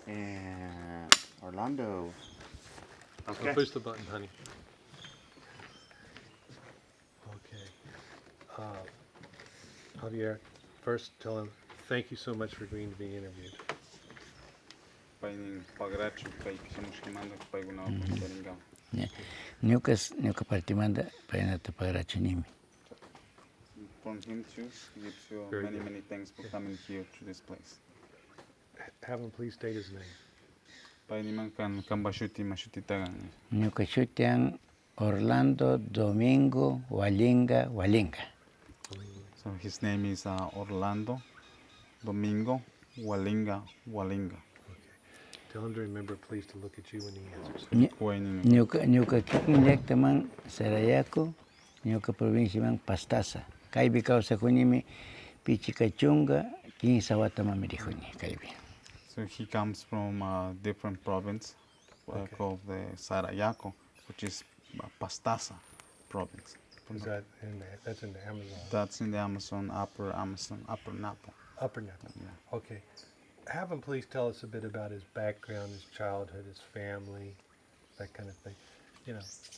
And Orlando. Okay. Push the button, honey. Okay. Javier, first tell him thank you so much for agreeing to be interviewed. Yeah. Nyuka partimanda painata pagrachunimi. From him too, he gives you many thanks for coming here to this place. Have him please state his name. Nyuka shutian Orlando Domingo Gualinga. So his name is Orlando Domingo Gualinga. Okay. Tell him to remember please to look at you when he answers. Nyuka kikinlek taman Sarayaku, nyuka provincia man Pastasa. Kaibi kausa kunimi pichikachunga kinsawata mamirihuni kaibi. So he comes from a different province called the Sarayaco, which is Pastasa province. That's in the Amazon? That's in the Amazon, Upper Napo. Upper Napo, yeah. Okay. Have him please tell us a bit about his background, his childhood, his family, that kind of thing,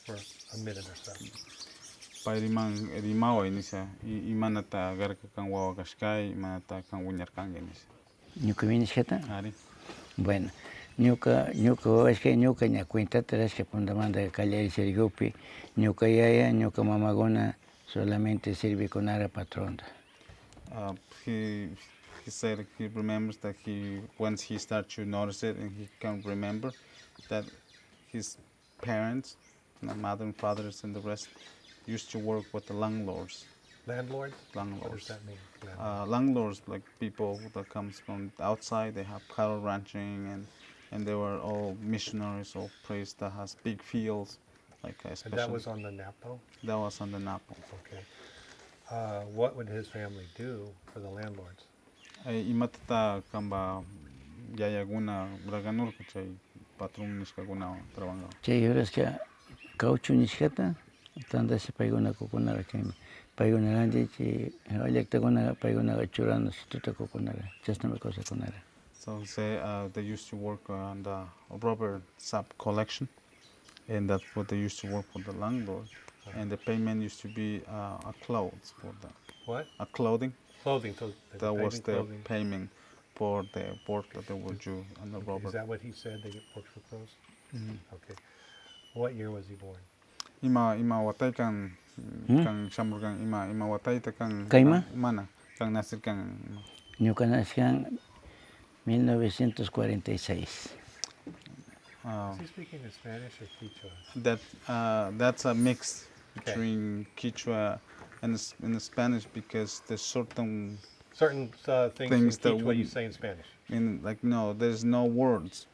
for a minute or so. Rimao inisa, imanata garka kan wawa kashkai, imanata kan wunyar kangenis. Nyuka vinishkata? Ari. Bueno, nyuka nya cuenta atrás que pundamanda calleri serigupi, nyuka yaya, nyuka mamagona solamente sirve con ara patronda. He said he remembers that once he started to notice it and he can remember that his parents, mother and fathers and the rest, used to work with the landlords. Landlords? Landlords. What does that mean? Landlords, like people that comes from outside, they have cattle ranching and they were all missionaries or priests that has big fields. And that was on the Napo? That was on the Napo. Okay. What would his family do for the landlords? Imatata kamba yayaguna braganur kachay patron nishkaguna trabanga. Chay horas que caucho nishkata, tanda se paiguna kukunara kemi. Paiguna randi chi alekta guna paiguna churano situta kukunara. Just no cosa kunara. So they used to work on the rubber sap collection, and that's what they used to work for the landlord. And the payment used to be a clothes for the. What? A clothing. Clothing. So that was the payment for the work that they would do on the rubber. Is that what he said? They worked for clothes? Mm-hmm. Okay. What year was he born? Ima watay kan shamur kan ima watay ta kan mana kan nasir kan. Nyuka nascan 1946. Is he speaking in Spanish or Kichwa? That's a mix between Kichwa and in Spanish because there's certain things in Kichwa you say in Spanish. No, there's no words.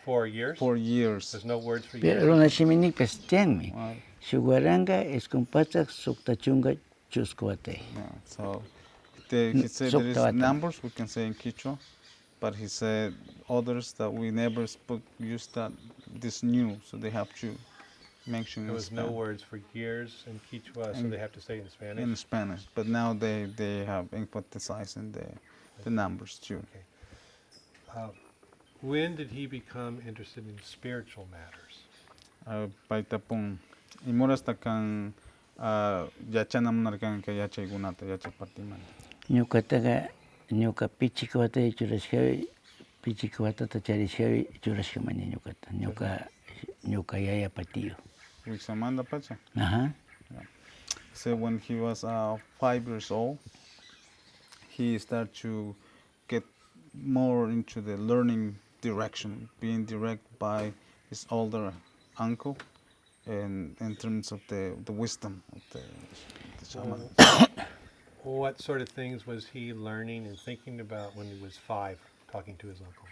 4 years? 4 years. There's no words for years. Pero na chimini pestianmi. Shuguaranga es compasa suktachunga chuscuate. So he said there is numbers we can say in Kichwa, but he said others that we never use this new, so they have to mention. There was no words for years in Kichwa, so they have to say in Spanish. In Spanish, but now they have emphasized in the numbers too. Okay. When did he become interested in spiritual matters? Paita pong imuras takan yachanam narkan ka yachay gunata yachay partiman. Nyuka pichikwata churashkawi pichikwata tacharishkawi churashkamani nyuka yaya patiyo. Wixamanda pacha. Ajá. So when he was 5 years old, he started to get more into the learning direction, being directed by his older uncle, and in terms of the wisdom of the shaman. What sort of things was he learning and thinking about when he was 5, talking to his uncle?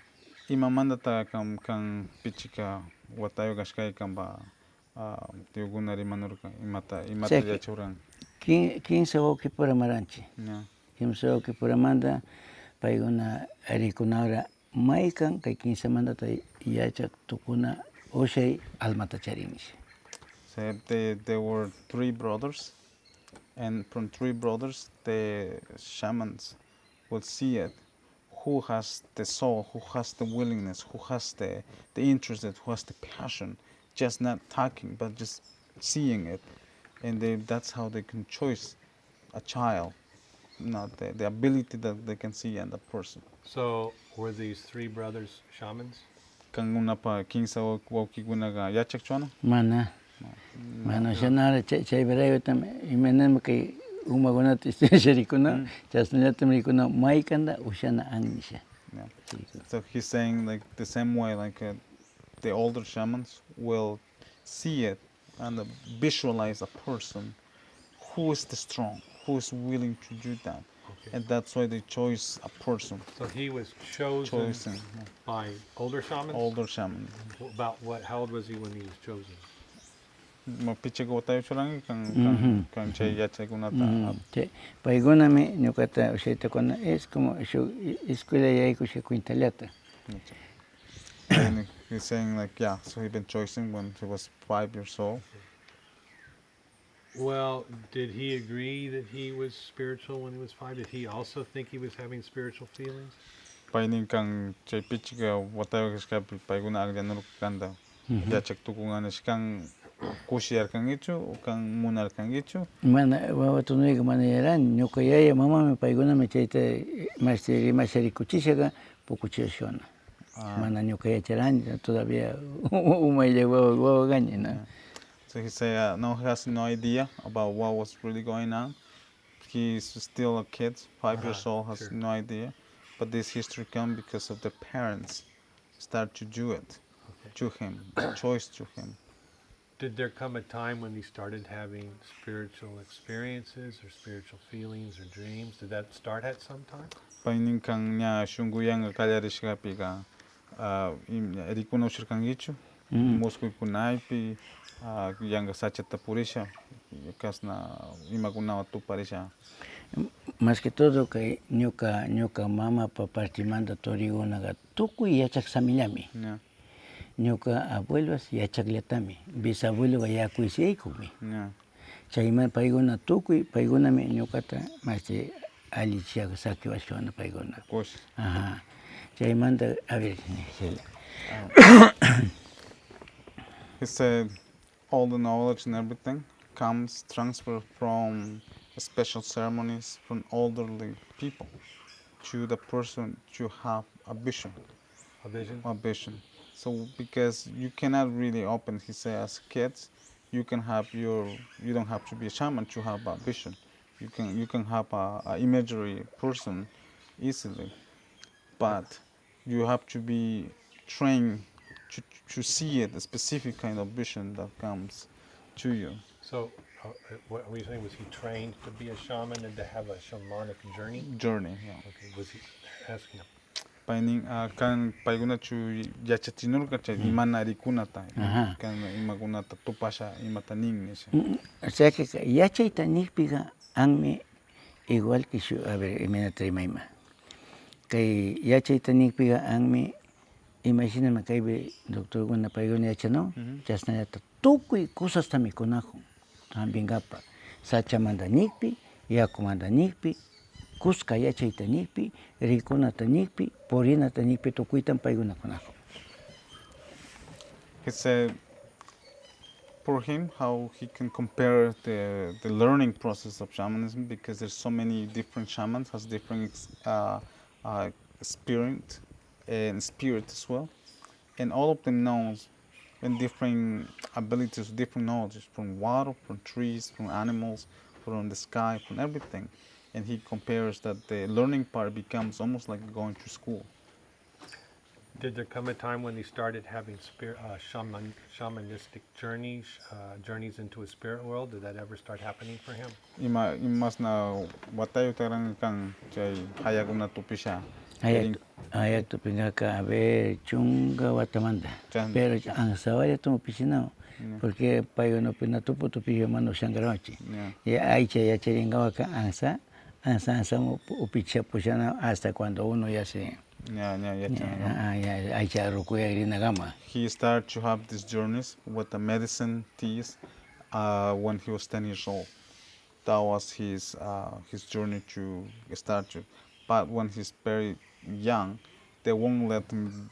Imamanda ta kan pichika watayo gashkai kamba tiugunari manurka imata yachurang. ¿Quién se va a ocupar de Maranchi? ¿Quién se va a ocupar de Manda? Paiguna arikunara maikan kai 15 manda ta yacha tukuna oshay almata charinis. So there were 3 brothers, and from 3 brothers the shamans would see it who has the soul, who has the willingness, who has the interest, who has the passion, just not talking, but just seeing it. And that's how they can choose a child, not the ability that they can see in the person. So were these three brothers shamans? Kang una pa kinsa wauki gunaga yachak chuana? Mana. Mana siya nara chay berayo tam imenem kay umagunat isirikuna chasnayatam rikuna maikanda ushana angni siya. Yeah. So he's saying like the same way like the older shamans will see it and visualize a person who is the strong, who is willing to do that. Okay. And that's why they chose a person. So he was chosen by older shamans? Older shaman. About what? How old was he when he was chosen? Mapiche ko tayo churangi kang chay yachay kunata. Paigunami nyukata ushita kona es como escuela yaiko siya kuintaliata. And he's saying like, yeah, so he'd been choosing when he was 5 years old. Well, did he agree that he was spiritual when he was 5? Did he also think he was having spiritual feelings? Paining kang chay pichi ka watayo kaskapi paiguna agya nuruk kanda. Yachak tukungan is kang kushiyar kang ichu o kang munar kang ichu. Mana wawatunuy ka mana yaran nyuka yaya mama me paigunami chayta mashari kuchishaga pukuchishona. Mana nyuka yacharan todavía umayya wawa gañi na. So he said no, he has no idea about what was really going on. He's still a kid, 5 years old, has no idea. But this history comes because of the parents start to do it to him, choice to him. Did there come a time when he started having spiritual experiences or spiritual feelings or dreams? Did that start at some time? Paining kang nya shunguyang kalyarish kapiga erikuno shirkang ichu, Moscow kunaipi, yang sachata purisha, kasna imaguna tu parisha. Más que todo que nyuka mama paparti manda torigo naga tuku yachak samilami. Yeah. Nyuka abuelos yachak letami, bisabuelo yaku isiekumi. Yeah. Chayman paigona tuku paigona me nyukata maste alichia saki washona paigona. Of course. Ajá. Chaymanta a ver. He said all the knowledge and everything comes transferred from special ceremonies from elderly people to the person to have a vision. A vision? A vision. So because you cannot really open, he said, as kids, you don't have to be a shaman to have a vision. You can have a imaginary person easily, but you have to be trained to see it, a specific kind of vision that comes to you. So, what were you saying? Was he trained to be a shaman and to have a shamanic journey? Journey, yeah. Okay. Was he asking him? Paining kan paiguna chu yachatinur kacha imana rikunata kan imagunata tupasha imataning nish. O sea que yachayta nikpiga angme igual que su a ver mena tremaima. Que yachayta nikpiga angme imagíname que hay doctor guna paiguna yachano chasna yata tukuy cosas tami konajo también gapa sacha manda nikpi yakumanda nikpi kuska yachayta nikpi rikunata nikpi porinata nikpi tukuitan paiguna konajo. He said for him how he can compare the learning process of shamanism because there's so many different shamans has different spirit and spirit as well, and all of them knows and different abilities, different knowledge from water, from trees, from animals, from the sky, from everything. And he compares that the learning part becomes almost like going to school. Did there come a time when he started having shamanistic journeys, journeys into a spirit world? Did that ever start happening for him? Imas na watayo tarang kang chay hayaguna tupisha. Ayak tu pinga ka a ver chunga watamanda. Pero ang sawaya tu pisina porque payo no pina tu piyo mano shangarochi. Ya aicha ya cheringawa ka ansa mo upicha pushana hasta cuando uno ya se he started to have these journeys with the medicine teas when he was 10 years old. That was his journey to start to. but when he's very young, they won't let him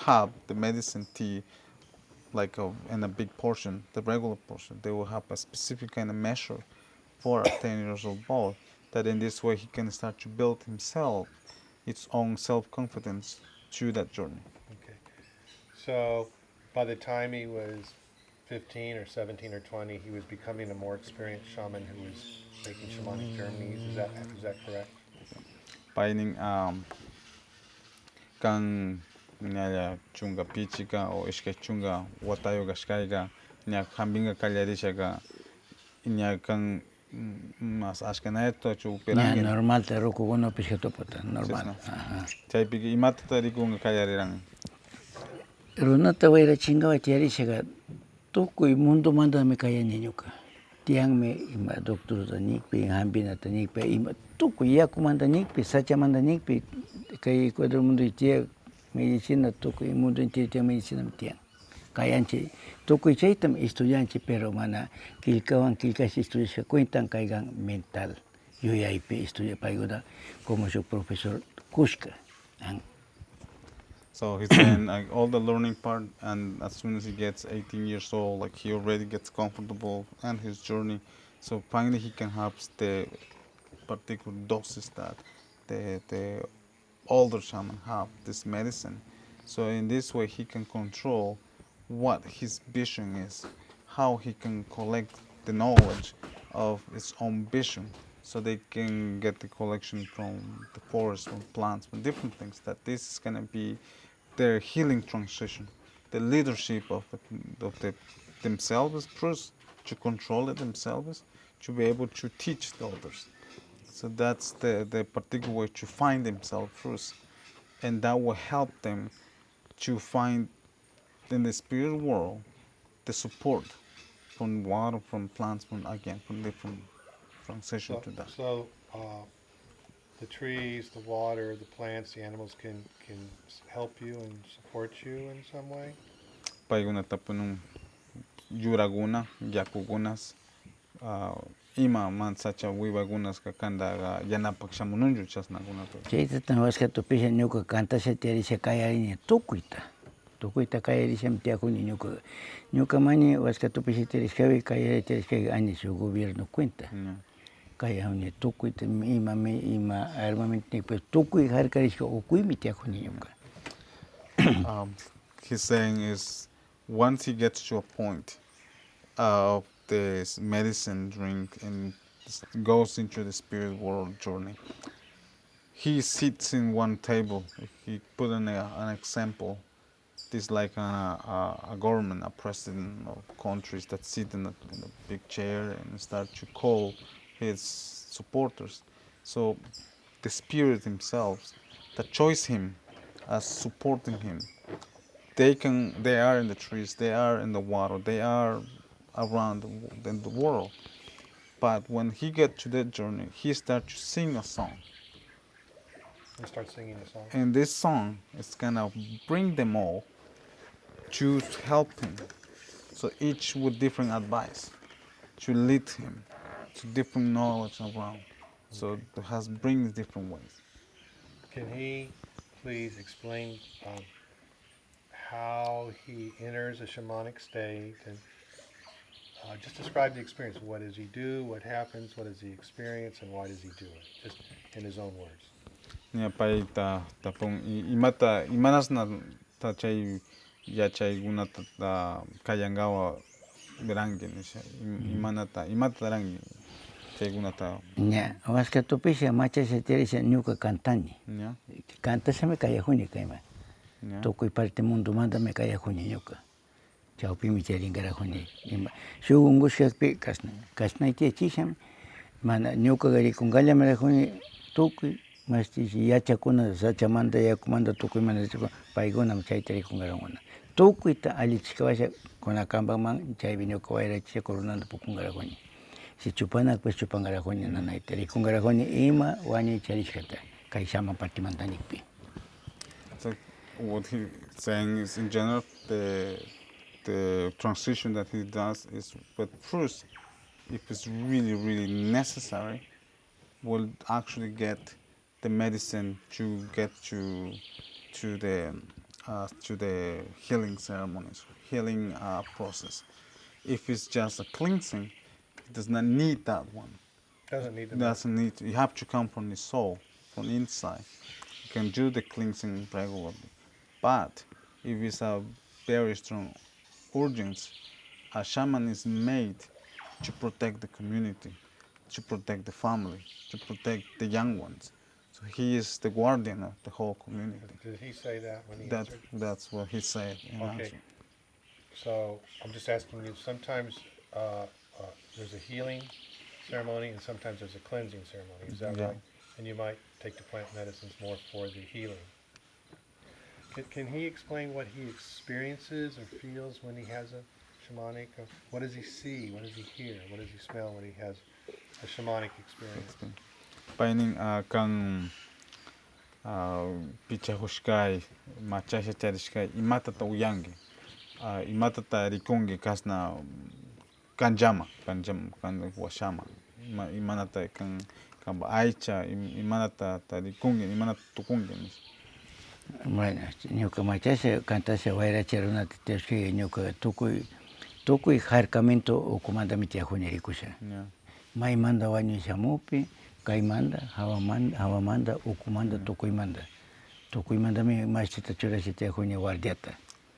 have the medicine tea like in a big portion, the regular portion. They will have a specific kind of measure for a 10 years old boy, that in this way he can start to build himself its own self-confidence through that journey. Okay. So by the time he was 15 or 17 or 20, he was becoming a more experienced shaman who was making shamanic journeys. Is that correct? Paining kang nyaya chunga pichika o iske chunga watayo ga shkaiga nya hambinga kallarishaga nya kang mas ashkanaeto chu Ya, perangin. normal te ruku gono piskatopota, normal. Ajá. Chay piki imata tarikunga kallarirang. Runata waira chingawa tiarishaga tukui mundo manda me kaya niñuka. Tiang me ima doctor ta nikpi, hambina ta nikpi, ima tukui yaku manda nikpi, sacha manda nikpi, kay cuadro mundo tiang medicina tukui mundo entero tiang medicina me tiang. Kayanchi tukui chaitam estudianchi pero mana kilkawan kilkashi estudianchi cuentan kaigan mental. Yo ya estudia paiguda como su profesor Kushka. So he's saying like all the learning part, and as soon as he gets 18 years old, like he already gets comfortable and his journey. So finally he can have the particular doses that the older shaman have, this medicine. So in this way he can control what his vision is, how he can collect the knowledge of his own vision, so they can get the collection from the forest, from plants, from different things, that this is going to be their healing transition, the leadership of themselves first, to control it themselves, to be able to teach the others. So that's the particular way to find themselves first, and that will help them to find in the spirit world the support from water, from plants, from different transition to that. So the trees, the water, the plants, the animals can help you and support you in some way? Paiguna tapunung yuraguna, yakugunas, ima man sacha wibagunas kakanda ga yanapak shamununju chasnaguna to. Chaita tan waska tupisha nyuka kanta se tiarisha kayariña tukuita. Tukuita kayarisha mtiakuni nyuka. Nyuka mani waska tupisha tiarishkawi kayari tiarishkawi añi su gobierno cuenta. Kaya huni tukuita ima armamento pues tukui harkarishka ukui mitiakuni nyuka. He's saying is once he gets to a point of this medicine drink and goes into the spirit world journey, he sits in one table. He put in an example. This like a government, a president of countries that sit in a big chair and start to call his supporters. So the spirit themselves that choose him as supporting him, they are in the trees, they are in the water, they are around in the world. But when he gets to that journey, he starts to sing a song. And start singing the song. And this song is gonna bring them all to help him. So each with different advice to lead him to different knowledge around. So it has brings different ways. Can he please explain how he enters a shamanic state and just describe the experience? What does he do? What happens? What does he experience? And why does he do it? Just in his own words. Nya pai ta pong imanas na ta chay ya chay guna ta kayangawa berangin imata rangi chay guna ta. Nya waska tupisha macha se tiarisha nyuka kantani. Nya. Canta se me kaya huni kaima. Nya. Tukui parte mundo manda me kaya huni nyuka. Chao pi mi tiaringara huni. Shugungu shakpi kasna itia chisham. Mana nyuka gari kungala me huni tukui. Masti yachakuna sachamanda yakumanda tukui mana paiguna mchaitari kungaranguna. Tukui ta alichikawasha kuna kamba man chai binyo kawaira chiya korunanda pukungaranguni. Si chupana pues chupangaranguni nanaitari kungaranguni ima wani charishkata kai sama partimanta nikpi. So what he's saying is in general the transition that he does is, but first, if it's really necessary, will actually get the medicine to get to the healing ceremonies, healing process. If it's just a cleansing, it does not need that one. Doesn't need the Doesn't need. You have to come from the soul, from inside. You can do the cleansing regularly, but if it's a very strong urgence, a shaman is made to protect the community, to protect the family, to protect the young ones. So he is the guardian of the whole community. Did he say that when he That answered? that's what he said in Okay. answer. So I'm just asking you, sometimes there's a healing ceremony and sometimes there's a cleansing ceremony, is that Yeah. right? And you might take the plant medicines more for the healing. Can he explain what he experiences or feels when he has a shamanic? Or what does he see? What does he hear? What does he smell when he has a shamanic experience? Paining kang picha hushkai, machasha charishkai, imata ta uyangi, imata ta rikungi kasna kanjama, kan washama, imanata kan aicha, imanata ta rikungi, imanata tukungi. Bueno, ñuka machasha kantasa wayrachiruna titashki ñuka tukuy harkamento ukumanta rikusha. Yeah. Maymanta wañushamupi, kaymanta, hawamanta, ukumanta, tukuymantami machita churashita guardiata.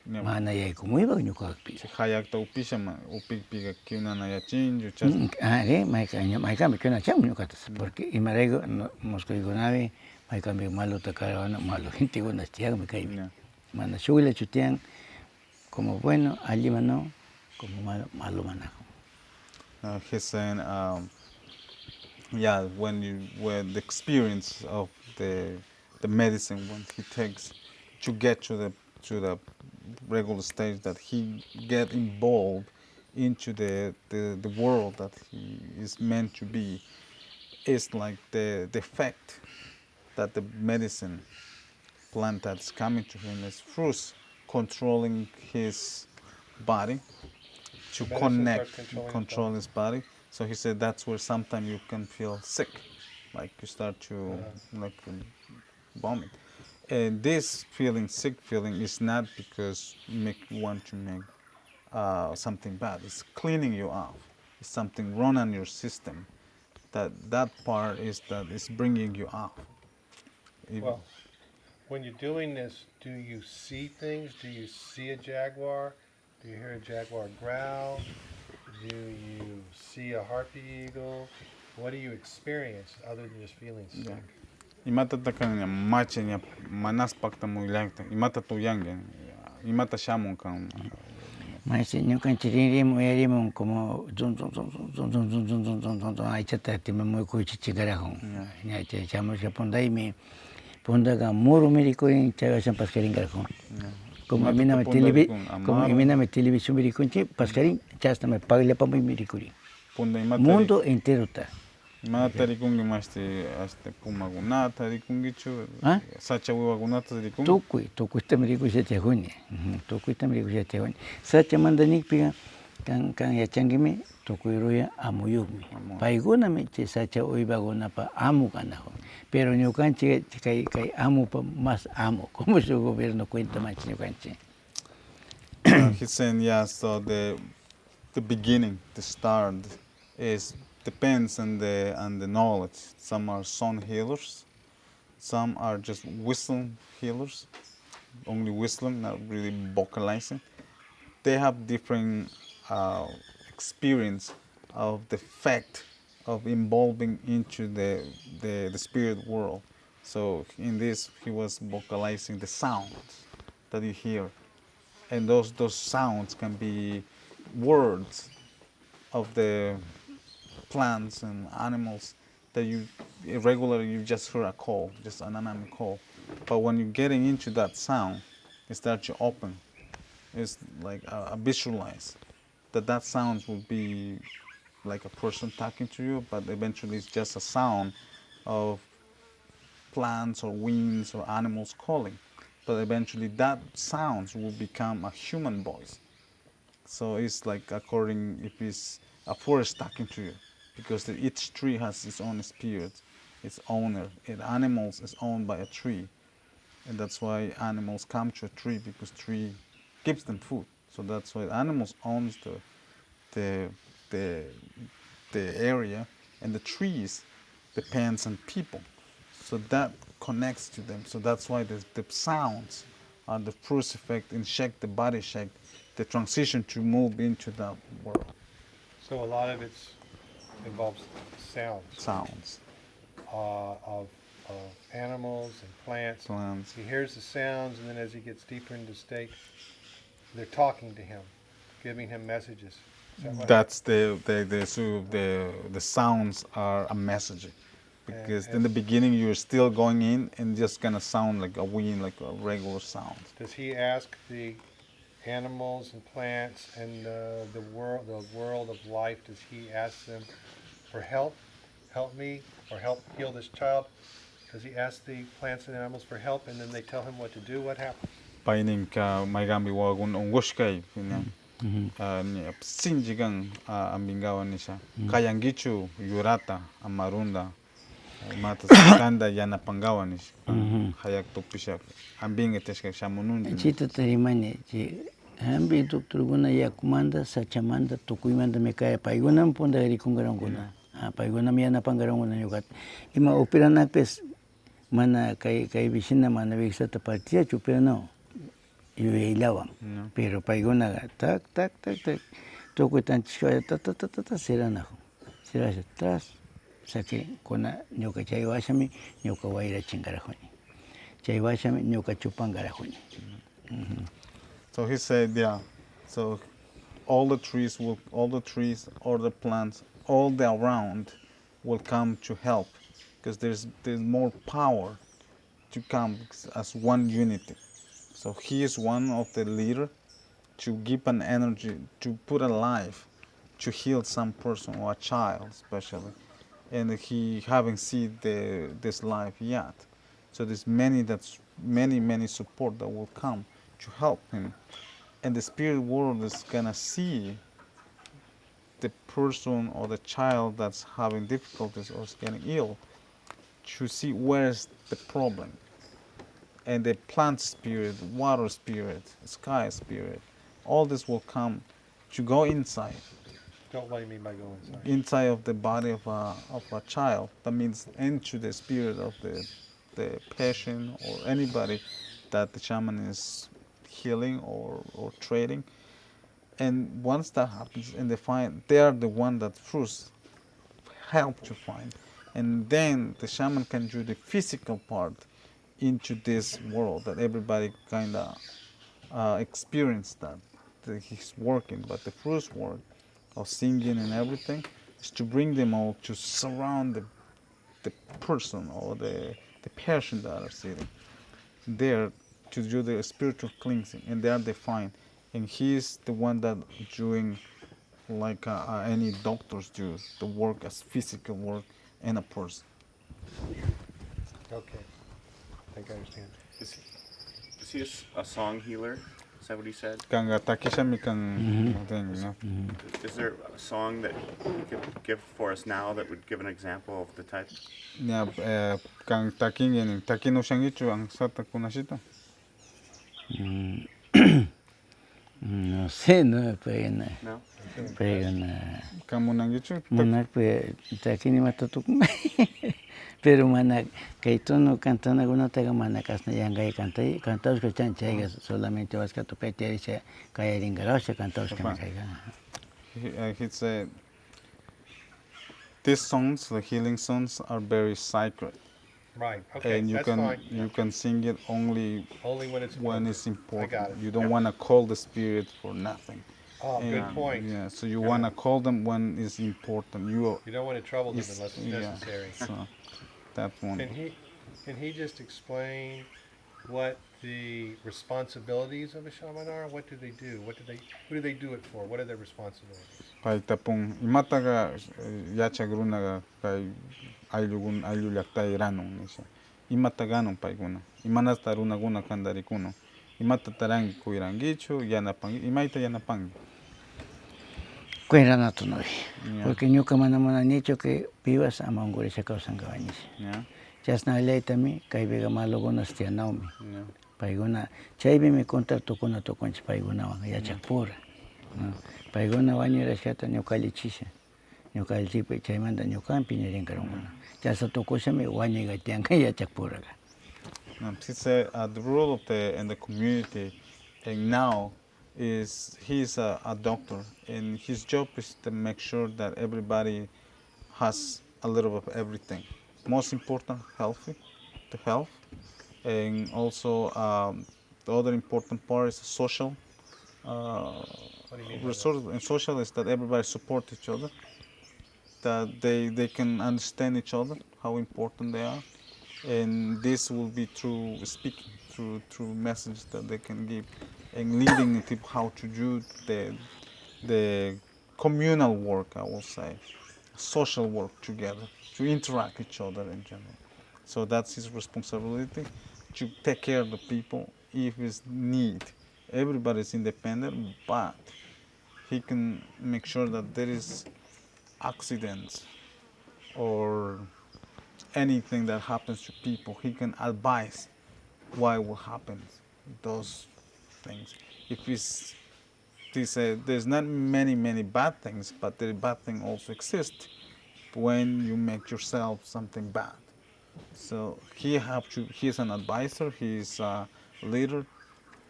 Yeah. Mana yaykumuypak ñukapi. Hayakta upishama, upikpiga kiunana yachinju, chasna. Maykampi kiunachamun ñukatas, porque imarayku mosquykunapi maykampi maluta karawana, malu gentikuna tiyanmi kaypi. Yeah. Mana shukllachu tiyan, como bueno, allima no, como malo mana. He's saying, yeah, when the experience of the medicine when he takes to get to the regular stage that he get involved into the world that he is meant to be, is like the effect that the medicine plant that's coming to him is first controlling his body to The medicine connect, starts controlling his control his body. So he said that's where sometimes you can feel sick, like you start to vomit. And this feeling, sick feeling, is not because you want to make something bad. It's cleaning you off. It's something wrong on your system. That part is bringing you off. Well, when you're doing this, do you see things? Do you see a jaguar? Do you hear a jaguar growl? Do you see a harpy eagle? What do you experience other than just feeling sick? Yeah. Imata takanya machenya manas pakta muilakta. Imata tuyangen. Imata shamun kan. Maese ñuka chiririmon como aichata timemo kuchichikarajón. Ñache chamusha pondaymi pondaga muro mirikurin chagashan pascaringarajón. Como iminame televisión miricunchi pascarin chastame paglapamay mirikurin. Mundo entero está. Imata rikungi masti hasta pumagunata rikungichu. Sacha wiwagunata rikungi. Tukuy tamirikusha chajuni. Tukuy tamirikusha chajuni. Sacha mandanikpiga kan yachangimi tukuy ruya amuyukmi. Paykunami chay sacha uywakunapa amu kanajon. Pero ñukanchik kay amupa más amo. Como su gobierno cuenta más ñukanchik. He's saying, yeah, so the beginning, the start depends on the knowledge. Some are sound healers, some are just whistling healers, only whistling, not really vocalizing. They have different experience of the fact of involving into the spirit world. So in this, he was vocalizing the sounds that you hear, and those sounds can be words of the plants and animals that you regularly you just hear a call, just an animal call. But when you're getting into that sound, it starts to open. It's like a visualize that sound will be like a person talking to you, but eventually it's just a sound of plants or winds or animals calling. But eventually that sounds will become a human voice. So it's like according if it's a forest talking to you, because each tree has its own spirit. its owner. And animals is owned by a tree. And that's why animals come to a tree, because tree gives them food. So that's why animals owns the, the, the area, and the trees depends on people. So that connects to them. So that's why the sounds are the first effect in shake, the body shake, the transition to move into that world. So a lot of it involves Sounds. Of animals and plants. Plants. He hears the sounds, and then as he gets deeper into state, they're talking to him, giving him messages. Is that what That's the sounds are a message, because in the beginning you're still going in and just gonna sound like a wind, like a regular sound. Does he ask the animals and plants and the world of life? Does he ask them for help me, or help heal this child? Does he ask the plants and animals for help, and then they tell him what to do? What happens? Paining ka may gambi wagun ongoshkay pinya. Sinjigang ambingawan ni siya. Kayangichu yurata amarunda. Matas kanda yana pangawan ni siya. Hayak topisyak. Ambing eteshka shamunundi. Chita tarimani chi ambi doctor guna yakumanda sachamanda tukuimanda mekaya paiguna punda rikungarang guna. Paiguna yana pangarang guna yugat. Ima operanak pes mana kai bisina mana viksata partia chupera no. Yueilawan. Pero paiguna tak toko tan chikaya ta serana. Serasa tras sake kona nyoka chaywashami nyoka waira chingarajoni. Chaywashami nyoka chupangarajoni. So he said, yeah. So all the trees, all the plants, all the around will come to help, because there's more power to come as one unity. So he is one of the leader to give an energy, to put a life, to heal some person or a child especially. And he haven't seen this life yet. So there's many support that will come to help him. And the spirit world is gonna see the person or the child that's having difficulties or is getting ill, to see where's the problem. And the plant spirit, water spirit, sky spirit, all this will come to go inside. Don't let me by going inside. Inside of the body of a child. That means into the spirit of the patient or anybody that the shaman is healing or treating. And once that happens, and they are the one that first help to find. And then the shaman can do the physical part into this world that everybody kind of experience that he's working. But the first work of singing and everything is to bring them all to surround the person or the patient that are sitting there, to do the spiritual cleansing, and they are defined. And he's the one that doing like any doctors do, the work as physical work in a person. Okay. I think I understand. Is he a song healer? Is that what he said? Kanga takishami kang thing, you know. Is there a song that you could give for us now that would give an example of the type? Yeah, kang taking and takino shangichu ang sata kunashita. No sé, no puede na. No? Pero na. Kamu nangichu. Manak pe takini matatuk. Pero manak kay tono cantana guna taga manakas na yangay cantaos que chan chaiga solamente vas to pete dice kaya ringarosha cantaos que me He said these songs, the healing songs, are very sacred. Right. Okay. And That's fine. you can sing it only when it's important. I got it. You don't want to call the spirit for nothing. Oh, good point. Yeah, so you want to call them when it's important. You don't want to trouble them unless it's necessary. So that one. Can he just explain what the responsibilities of a shaman are? What do they do? Who do they do it for? What are their responsibilities? Kay tapong imataga yacha grunaga kay aylu yaktay ranong nisa. Imataganong paiguna. Imanasta runaguna kandarikuno. Imatatarang kuirangichu yanapang imaita yanapang. Cueranato no. Yeah. Porque ñuka mana munanichu que vivas a Mongolia kawsankawañish. Yeah. Chasna laytami kaypiqa malukunas tiyanawmi. Yeah. Paykuna chaypimi contactokuna tukunchik paykunawan yachakpura. Paykuna wañurashkata ñukallichisha. Ñukalchikpi chaymanta ñukanpi ñurinkarunkuna. Chasna tukushami wañuyka tiyanka yachakpuraqa. He said the role of the community, and now is he's a doctor, and his job is to make sure that everybody has a little of everything. Most important, the health, and also the other important part is social. What do you mean by Resource and social is that everybody support each other, that they can understand each other, how important they are, and this will be through speaking, through messages that they can give, and leading people how to do the communal work, I will say, social work together, to interact each other in general. So that's his responsibility, to take care of the people if it's need. Everybody's independent, but he can make sure that there is accidents or anything that happens to people. He can advise why will happen those things. If it's there's not many bad things, but the bad thing also exists when you make yourself something bad. So he's an advisor, he's a leader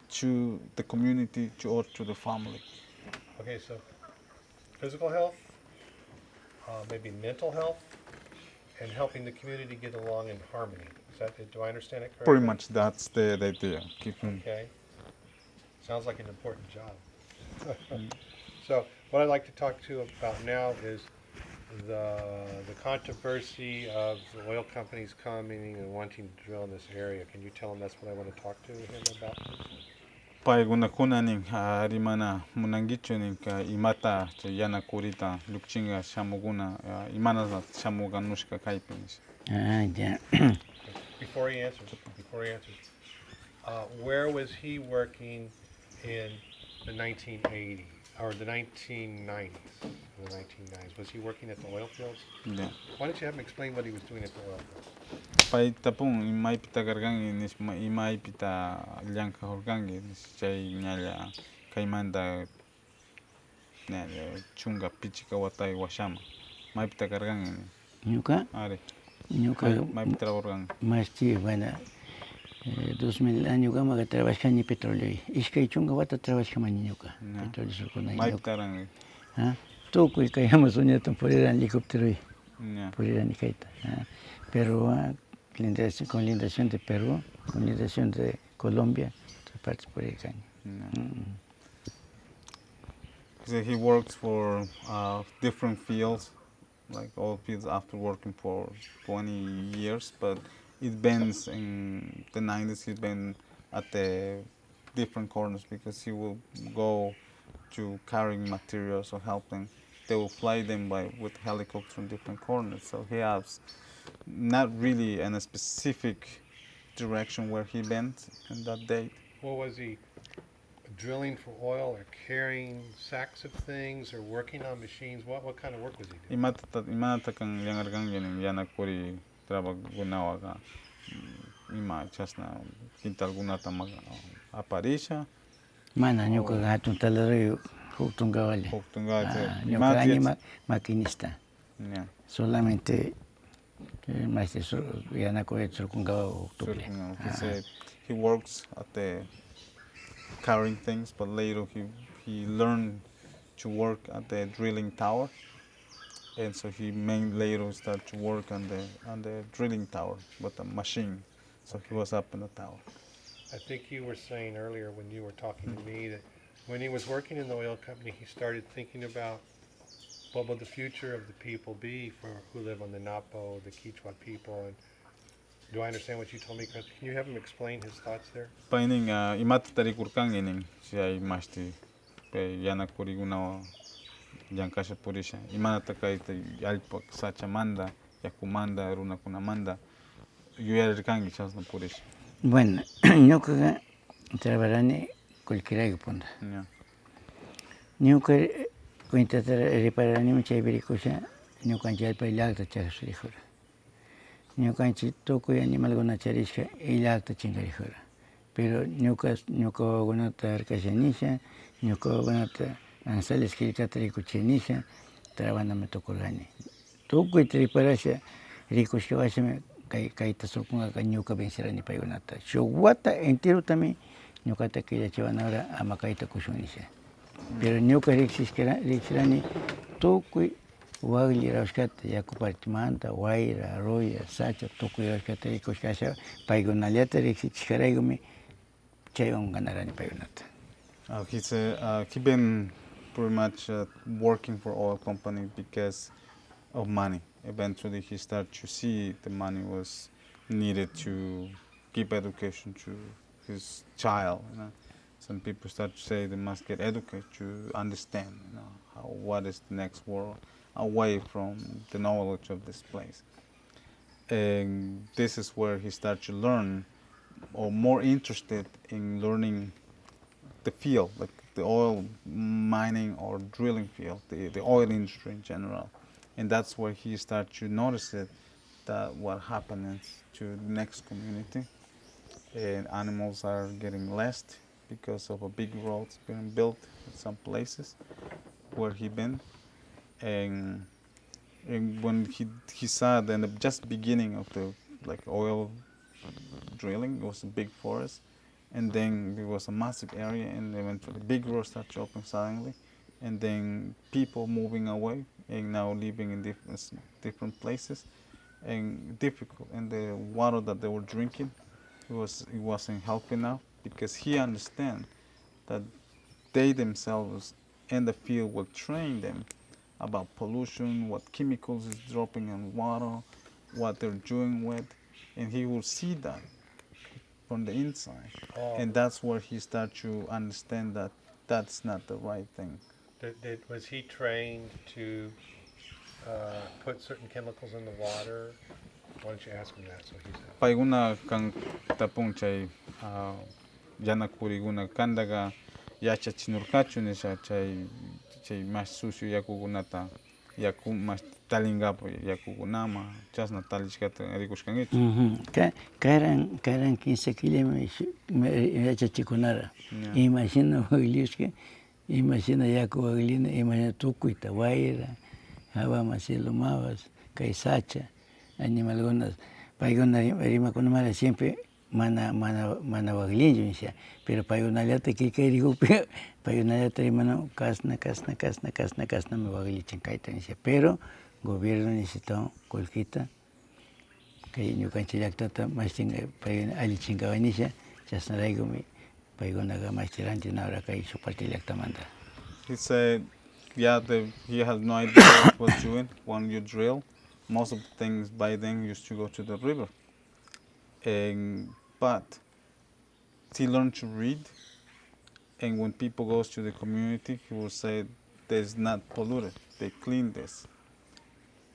to the community or to the family. Okay, so physical health, maybe mental health, and helping the community get along in harmony. Do I understand it correctly? Pretty much that's the idea. Okay. Sounds like an important job. So what I'd like to talk to you about now is the controversy of the oil companies coming and wanting to drill in this area. Can you tell him that's what I want to talk to him about? Paiguna kunaning harimana munangichuning imata yana kurita lukchinga shamuguna imana shamuganushka kaipinis. Yeah. Before he answers, where was he working in the 1980s or the 1990s? The 1990s. Was he working at the oil fields? Yeah. Why don't you have him explain what he was doing at the oil fields? Pai tapung imai pita gargangi nis imai pita lyanka horgangi nis chay nyala kaimanda nyala chunga pichika watai washama mai pita gargangi Ñuka are mai pita horgangi más bueno 2000 años gama que trabajé en petróleo iskay chunga wata trabajé en ñuka petróleo surkuna mai pita rangi todo que kayamos soñando por ir en helicóptero por ir en kaita pero con la invasión de Perú, con la invasión de Colombia, otras partes por ahí. So he works for different fields, like all fields after working for 20 years, but it bends in the 90s, he's been at the different corners because he will go to carrying materials or helping. They will fly them with helicopters in different corners. So he has not really in a specific direction where he went in that date. What was he drilling for oil or carrying sacks of things or working on machines? What kind of work was he doing? Imata kang yangargang yaning yana kuri trabag gunawa ka ima chasna kintal gunata mag aparisha. Mana nyuka hatun talero huktung gawali. Nyuka anima maquinista. Solamente maestro yana kore surkungawa huktuple. He works at the carrying things, but later he learned to work at the drilling tower, and so he later started to work on the drilling tower with a machine. So he was up in the tower. I think you were saying earlier when you were talking to me that when he was working in the oil company, he started thinking about what will the future of the people be for who live on the Napo, the Kichwa people, and do I understand what you told me? Can you have him explain his thoughts there? Paining imata tarikurkang ining siya imasti pe yana kuriguna yankasha purisha imana takaita yalpak sachamanda yakumanda runa kunamanda yuyarikangi chasna purisha. Bueno, ñuka trabarani cualquiera que ponda. Ñuka Kuinta repararani chay kusha ñukanchaypa llaqta chaqishrijura. Ñukanchik tukuy animalkuna charishka illakta chinkarijura. Pero ñuka wawakunata harkasha nisha, ñuka wawakunata anzales killkata rikuchay nisha trabanama tukurkani. Tukuyta riparasha rikushka washami kayta supunka ñuka vencerani paykunata. Shuk wata enterotami ñukata killachiwanahora ama kayta kushun nisha. Pero ñuka riksirani tukuy waqlli rawashkata yaku partimanta, wayra, arroya, sacha tukuy rawashkata rikushkasha paykunallata riksichishkaraykumi chaywan ganarani paykunata. He said he been pretty much working for oil company because of money. Eventually, he started to see the money was needed to give education to his child. You know, some people start to say they must get educated to understand, you know, what is the next world away from the knowledge of this place. And this is where he started to learn, or more interested in learning the field, like the oil mining or drilling field, the oil industry in general. And that's where he started to notice it, that what happens to the next community. And animals are getting less because of a big roads being built in some places where he been. And when he saw then the just beginning of the like oil drilling, it was a big forest, and then there was a massive area, and eventually big roads started to open suddenly, and then people moving away and now living in different places, and difficult. And the water that they were drinking, it wasn't helping enough because he understand that they themselves in the field will train them about pollution, what chemicals is dropping in water, what they're doing with, and he will see that from the inside. And that's where he started to understand that that's not the right thing. Was he trained to put certain chemicals in the water? Why don't you ask him that? So he said. Paiguna kan tapung chay yana kuriguna kandaga yacha chinurkachu nisha chay mas sucio yakukunata yaku mas talingapo yakukunama chasna talishkata rikushkangichu. Karan 15 kilómetros yachachikunara. Imagina waglishka, imagina yaku waglina, imagina tukuyta, wayra, habamas, ilumawas, kay sacha, animalkunas. Paykuna rimakunamara siempre mana waglinchu nisha. Pero paykunallata killkay rikukpi paykunallata rimana kasna waglichan kayta nisha. Pero gobierno necesitaba kullkita kay ñukanchik llaktata mashtin paykuna allichinkawan nisha chasnaraykumi paykunaga mashtiranchik nahora kay shuk parte llaktamanta. He said, yeah, he has no idea what he was doing when you drill. Most of the things by then used to go to the river. But he learned to read, and when people goes to the community, he will say, "There's not polluted. They clean this."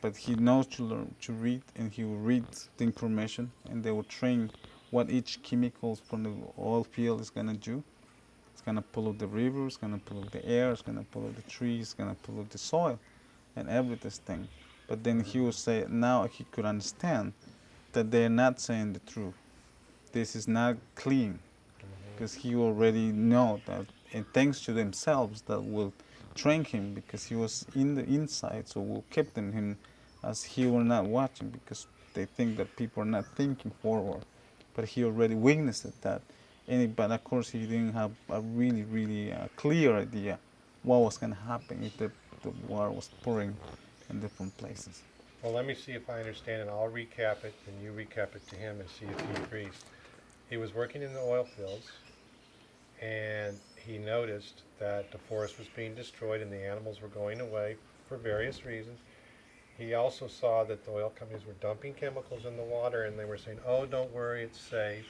But he knows to learn to read, and he will read the information, and they will train what each chemical from the oil field is gonna do. It's gonna pollute the river, it's gonna pollute the air, it's gonna pollute the trees, it's gonna pollute the soil, and everything. But then he will say, now he could understand that they're not saying the truth. This is not clean, because he already know that, and thanks to themselves that will train him, because he was in the inside, so will keep them him as he were not watching, because they think that people are not thinking forward. But he already witnessed that. But of course, he didn't have a really clear idea what was going to happen if the water was pouring in different places. Well, let me see if I understand, and I'll recap it, and you recap it to him and see if he agrees. He was working in the oil fields, and he noticed that the forest was being destroyed and the animals were going away for various reasons. He also saw that the oil companies were dumping chemicals in the water, and they were saying, oh, don't worry, it's safe.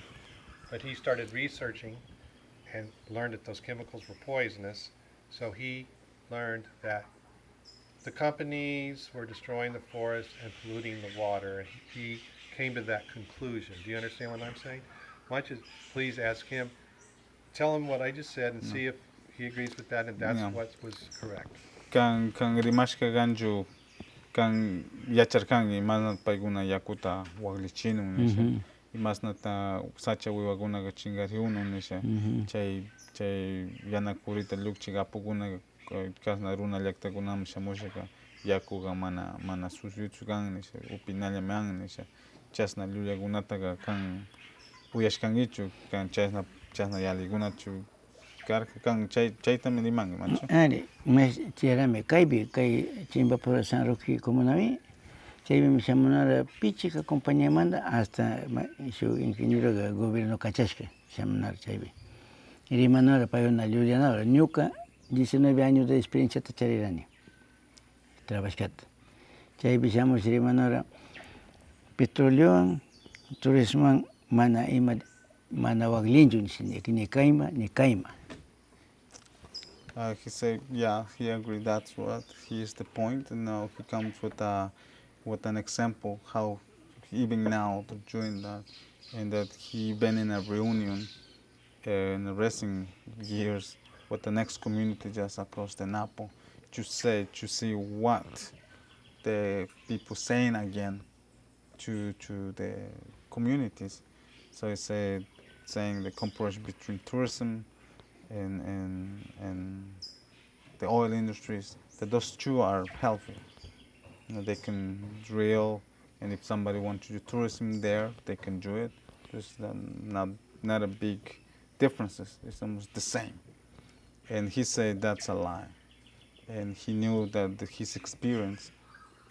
But he started researching and learned that those chemicals were poisonous. So he learned that the companies were destroying the forest and polluting the water, and he came to that conclusion. Do you understand what I'm saying? Why don't you please ask him, tell him what I just said, and see if he agrees with that, and that's what was correct. kan rimashka ganchu kan yacharkanki imanata paykuna yakuta waklichinun nisha imashnata sacha wiwakunaqa chinkarihunun nisha chay yanakurita llukchik apukunaqa kashna runa llaktakunaman shamushaka yakuqa mana suciuchu kan nisha upinallami han nisha chashna llullakunataqa kan uyashkankichu kan chashna yalikunatachu karka kan chaytami nimanki manchu. Ari, chayarami kaypi kay Chimbapura San Roque comunami chaypi shamunara pichika compañiamanta hasta shuk ingenieroqa gobierno kachashka shamunara chaypi rimanara paykuna llullanara ñuka 19 años de experienciata charirani trabajashkata chaypi shamush rimanara petroleowan turismowan mana waklinchu ni kayma ni kayma. He said, yeah, he agreed. That's what he is the point, and now he comes with an example how even now they're doing that, and that he been in a reunion in the recent years with the next community just across the Napo to see what the people saying again to the communities. So he said, saying the comparison between tourism and the oil industries, that those two are helpful. You know, they can drill, and if somebody wants to do tourism there, they can do it. There's not a big differences. It's almost the same. And he said that's a lie. And he knew that his experience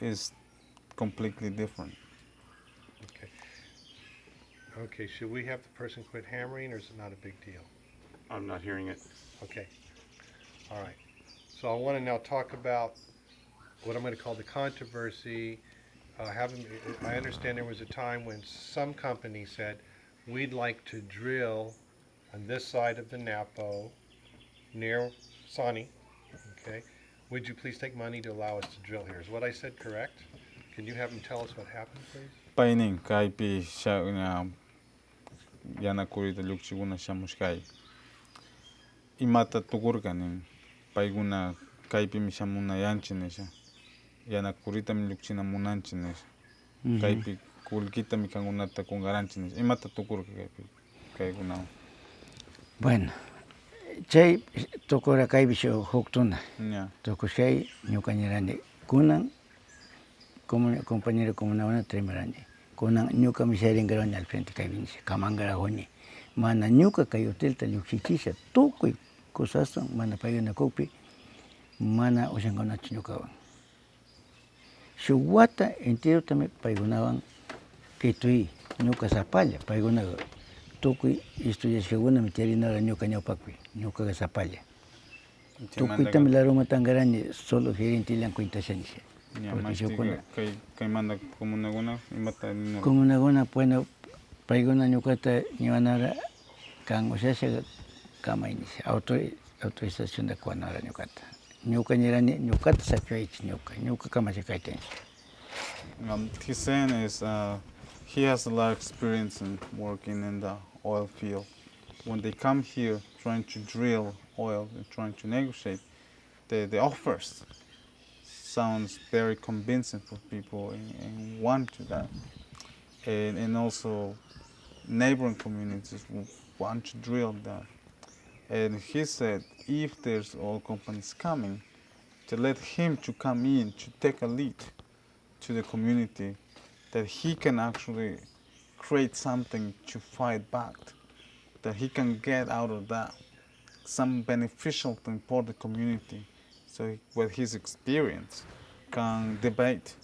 is completely different. Okay, should we have the person quit hammering, or is it not a big deal? I'm not hearing it. Okay. All right. So I want to now talk about what I'm going to call the controversy. I understand there was a time when some company said, we'd like to drill on this side of the Napo near Sani. Okay. Would you please take money to allow us to drill here? Is what I said correct? Can you have them tell us what happened, please? Painin kaipi yanakurita llukchikuna shamushkay. Imata tukurkanin paykuna kaypimi shamunayanchik nisha yanakuritami llukchina munanchik nisha kaypi kullkitami kankunata kungaranchik nisha imata tukurka kaypi kaykunawan. Bueno, chay tukura kaypi shuk huktuna tukushay ñukañirani kunan compañero comunawana trimarani kunan ñukami sharingarani al frente kaypi nisha kamangarajuni mana ñuka kay hotelta llukshichisha tukuy cosaswan mana paykunakukpi mana ushankunachu ñukawan shuk wata enterotami paykunawan kituy ñuka sapalla paykunaqa tukuy estudiashkakunami charinara ñuka ñawpakpi ñukaqa sapalla tukuytami laruma tangarani solo gerente illan cuentashanisha porque shukuna kaymanta comunakuna imata ninura comunakuna bueno paykuna ñukata ñiwanara kan ushasha kamaynisha autorización de kuanara ñukata ñuka ñirani ñukata sapiaychik ñuka kamasha kaytanisha. He's saying is he has a lot of experience in working in the oil field. When they come here trying to drill oil and trying to negotiate, the offers sounds very convincing for people and want to that. And also neighboring communities want to drill that. And he said if there's oil companies coming, to let him to come in to take a lead to the community, that he can actually create something to fight back, that he can get out of that some beneficial thing for the community, so with his experience can debate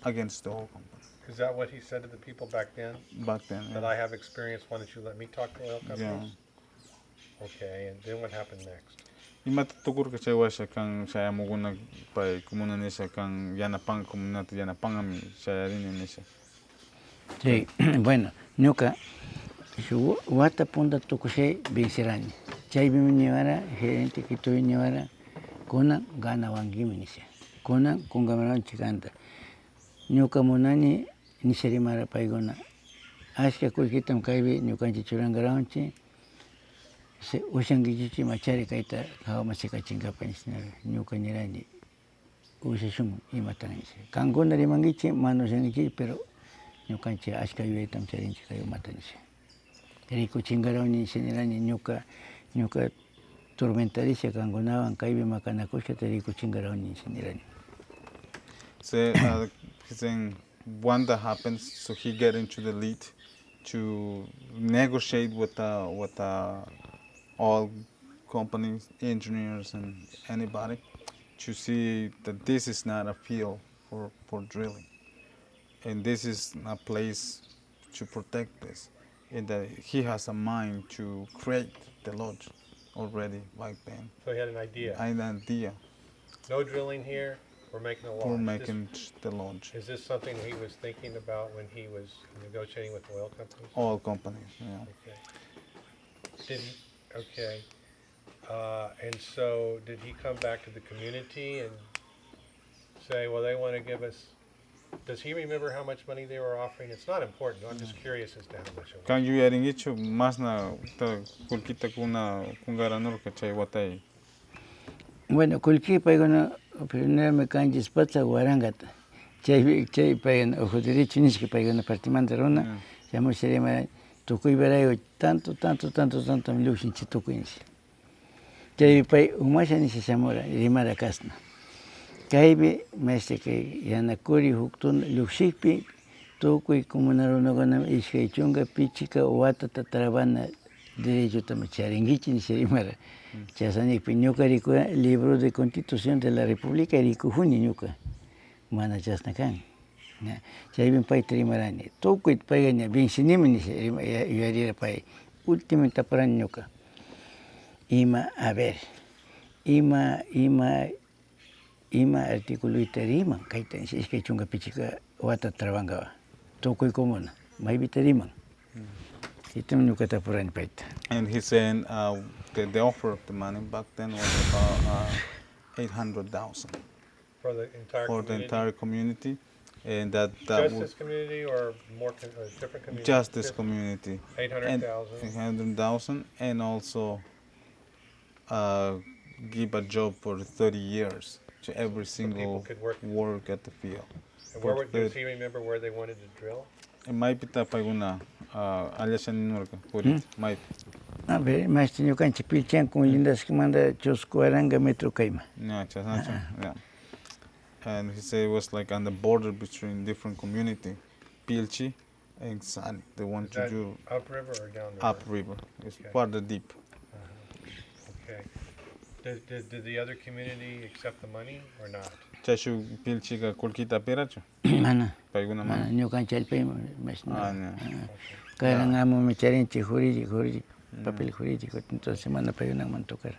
against the oil company. Is that what he said to the people back then? Back then, That I have experience, why don't you let me talk to oil companies? Okay, and then what happened next? Imata tukur ka washa kan saya muguna pai kumuna nisha kan yanapang comunidad yanapangami shayarini nisha. Sí, bueno, ñuka wata punta tukushay binsirani chaypimi ñiwara gerente kituy ñiwara kunan ganawankimi nisha kunan kungamarawanchik kanta ñuka munani nisharimara paykuna ashka kullkitam kaypi ñukanchik churangarawanchik ushankichik machari kayta hawamashikachinkapak nishnari ñuka nirani usashun imatanisi. Kankuna rimankichik mana ushankichik pero ñukanchik ashka yuyaytam charinchik kay umatanisi. Rikuchinkarawni shinirani ñuka tormentarisha kankunawan kaypi makanakushkata rikuchinkarawni shinirani. So he's saying when that happens, so he get into the lead to negotiate with all companies, engineers, and anybody to see that this is not a field for drilling, and this is a place to protect this, and that he has a mind to create the lodge already back then. So he had an idea. An idea No drilling here. We're making a lodge. for making the lodge. Is this something he was thinking about when he was negotiating with oil companies? All companies, yeah. Okay. Okay. And so did he come back to the community and say, well, they want to give us, does he remember how much money they were offering? It's not important. I'm just curious as to how much it was. Kan yu yaring ichu mas na ta kulkita kuna kungaranur ka chay watay. Bueno, kulki paigona primero me kanjis patsa warangata. Chay paigona ojo derecho nishki paigona partimanta rona. Llamo serema tukui berayo tanto milushin chitukuinsi. Chay pay umasha nishi shamora rimara kasna. Kaybi mestre que yanakuri huktun lushikpi tukui comunarunogana ishkay chunga pichika watata tarabana derecho tamacharingichi ni serimara. Chasanikpi ñuka rikuya libro de constitución de la república rikujuni ñuka mana chasna kan. Chaybi pay trimarani. Tukui paygaña binsinimi ni yuyarira pay último taparani ñuka. Ima a ver. Ima artículo itariman kaytan ishkay chunga pichika wata trabangawa. Tukui comuna. Maybi tariman. Itam ñuka tapurani payta. And he's saying the offer of the money back then was about 800,000 For the entire for community? the entire community, and that Just would this community or more different communities? just this community. 800,000. 800,000, and also give a job for 30 years to every single could work. work at the field. And where does he remember where they wanted to drill? It might be tapaguna alyashan nurka puri might. A ver, maestro ñukanchik pilchan con lindas que manda choscuaranga metro caima. Yeah. And he said it was like on the border between different community, Pilchi and Sani. They want Is to that do upriver or downriver? upriver. It's Okay. farther deep. Okay. Did the other community accept the money or not? Chashu Pilchi ka kulkita peracho. Mana, Paiguna mana man. ñukanchal payma, maestro. Yeah. Karangamo me charinche jurídico, papel jurídico, entonces manda payuna man tocar.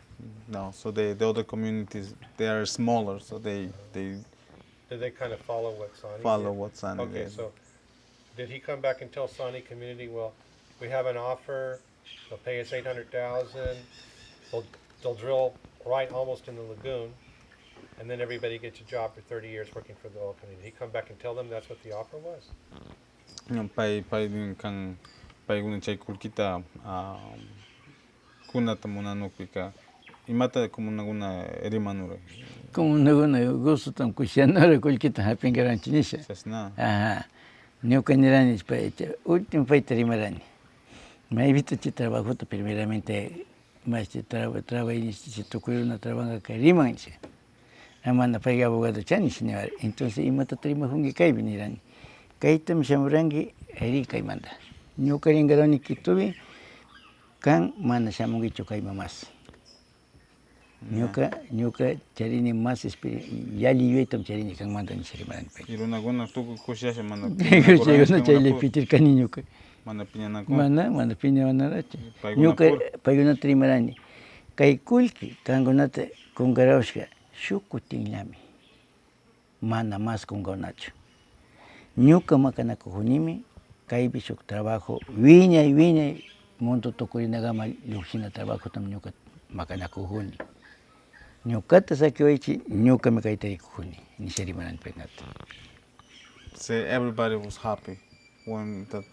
No, so the other communities, they are smaller, so they Did they kind of follow what Sani follow did? what Sani Okay, did. so did he come back and tell Sani community, well, we have an offer, they'll pay us 800,000, they'll drill right almost in the lagoon, and then everybody gets a job for 30 years working for the oil community. Did he come back and tell them that's what the offer was? Pai din kang pai guna chay kulkita kuna tamuna nukika imata como guna erimanura. Como no gusto tan cusianora cualquiera happy garantinisha. Sasna. Ajá. Ñukanirani último fue trimarani. Me he visto que trabajo primeramente más que trabajo y se tocó una trabaja que rimanche. Amanda pega abogado chani señor. Entonces imata trimahungi kai binirani. Kaitam shamurangi eri kai manda. Ñukaringarani kitubi kan mana shamungi chokai mamas. Ñuka charini más ya liyuetam charini kan manda ni shiriman pe. Iruna guna tuku kushasha mana. Guna chaile pitir kani ñuka. Mana piña na ko. Mana piña wanarache. Ñuka paiguna trimarani. Kay kulki kangunata kungarawshka shukutinlami. Mana más kungonacho. Ñuka makanakuhunimi kaybi shuk trabajo viña mundo tokurinagama luxina trabajo tam ñuka makanakuhuni. Ñukata sakiwaichi ñuka me kaytarikuhuni ni sherimanan penata. Say everybody was happy when that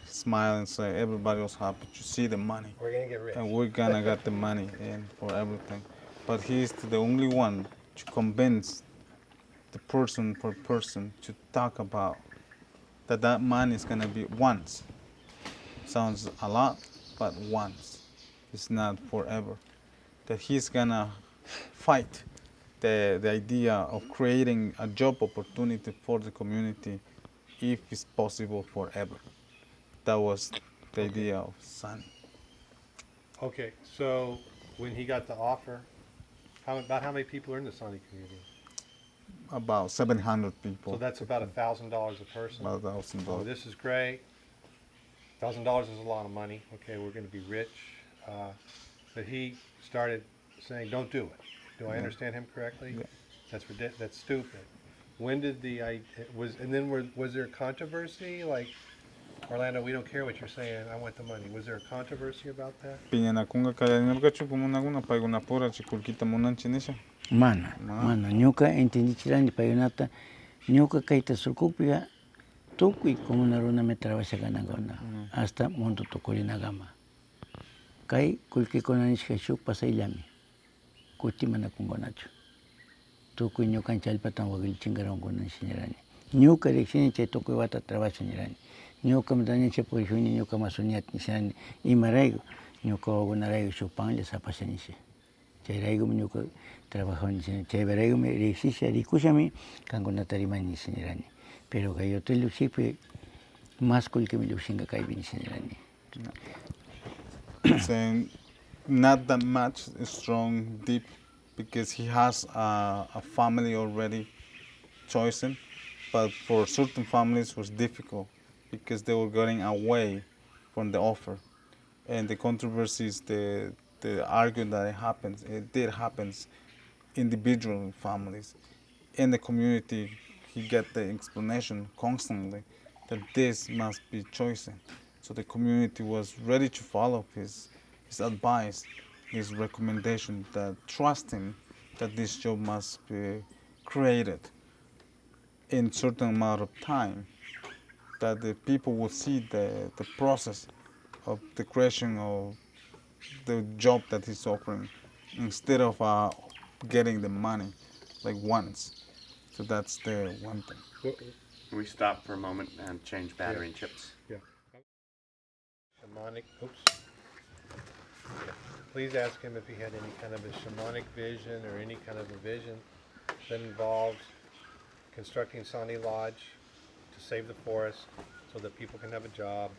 smile and say everybody was happy to see the money. We're going to get rich. And we're gonna get the money in for everything. But he's the only one to convince the person per person to talk about that money is gonna be once. Sounds a lot, but once. It's not forever. That he's gonna fight the idea of creating a job opportunity for the community if it's possible forever. That was the idea of Sani. Okay, so when he got the offer, about how many people are in the Sani community? About 700 people. So that's about $1,000 a person. About $1,000. Oh, this is great. $1,000 is a lot of money. Okay, we're going to be rich. But he started saying, "Don't do it." Do I understand him correctly? Yeah. That's stupid. When did was there controversy? Like, Orlando, we don't care what you're saying. I want the money. Was there a controversy about that? Piñana kunga kaya nilga chupu munaguna paiguna pura chikulkita munanchinisha. Mana, ñuka entendichirani payunata, ñuka kayta surkupiga, tukuy comunarunami trabajashkanakuna, hasta mundo tukurinagama. Kay kullkikunanishka shuk pasayllami, kuti mana kungonachu. Tukuy ñukanchik allpatan waklichinkarankunan shiñarani. Ñuka riksini chay tukuy wata trabajashñarani. Ñuka dañacha purishuni ñuka masuniata nishani imarayku, ñuka wawakunarayku shuk panlla sapashanishi. Chayraykumi ñuka trabajani nishani. Chayraykumi riksisha rikushami kankunata rimani nishañarani. Pero kay hotel llukshipi mas kullkimi llukshinka kaypi nishañarani. Saying not that much strong, deep, because he has a family already chosen, but for certain families it was difficult because they were getting away from the offer, and the controversies, the argument that it did happens individual families. In the community, he get the explanation constantly that this must be chosen. So the community was ready to follow his advice, his recommendation, that trust him that this job must be created in certain amount of time, that the people will see the process of the creation of the job that he's offering instead of getting the money like once. So that's the one thing. Can we stop for a moment and change battery and chips? Yeah. Shamanic. Oops. Please ask him if he had any kind of a shamanic vision or any kind of a vision that involves constructing Sani Lodge to save the forest so that people can have a job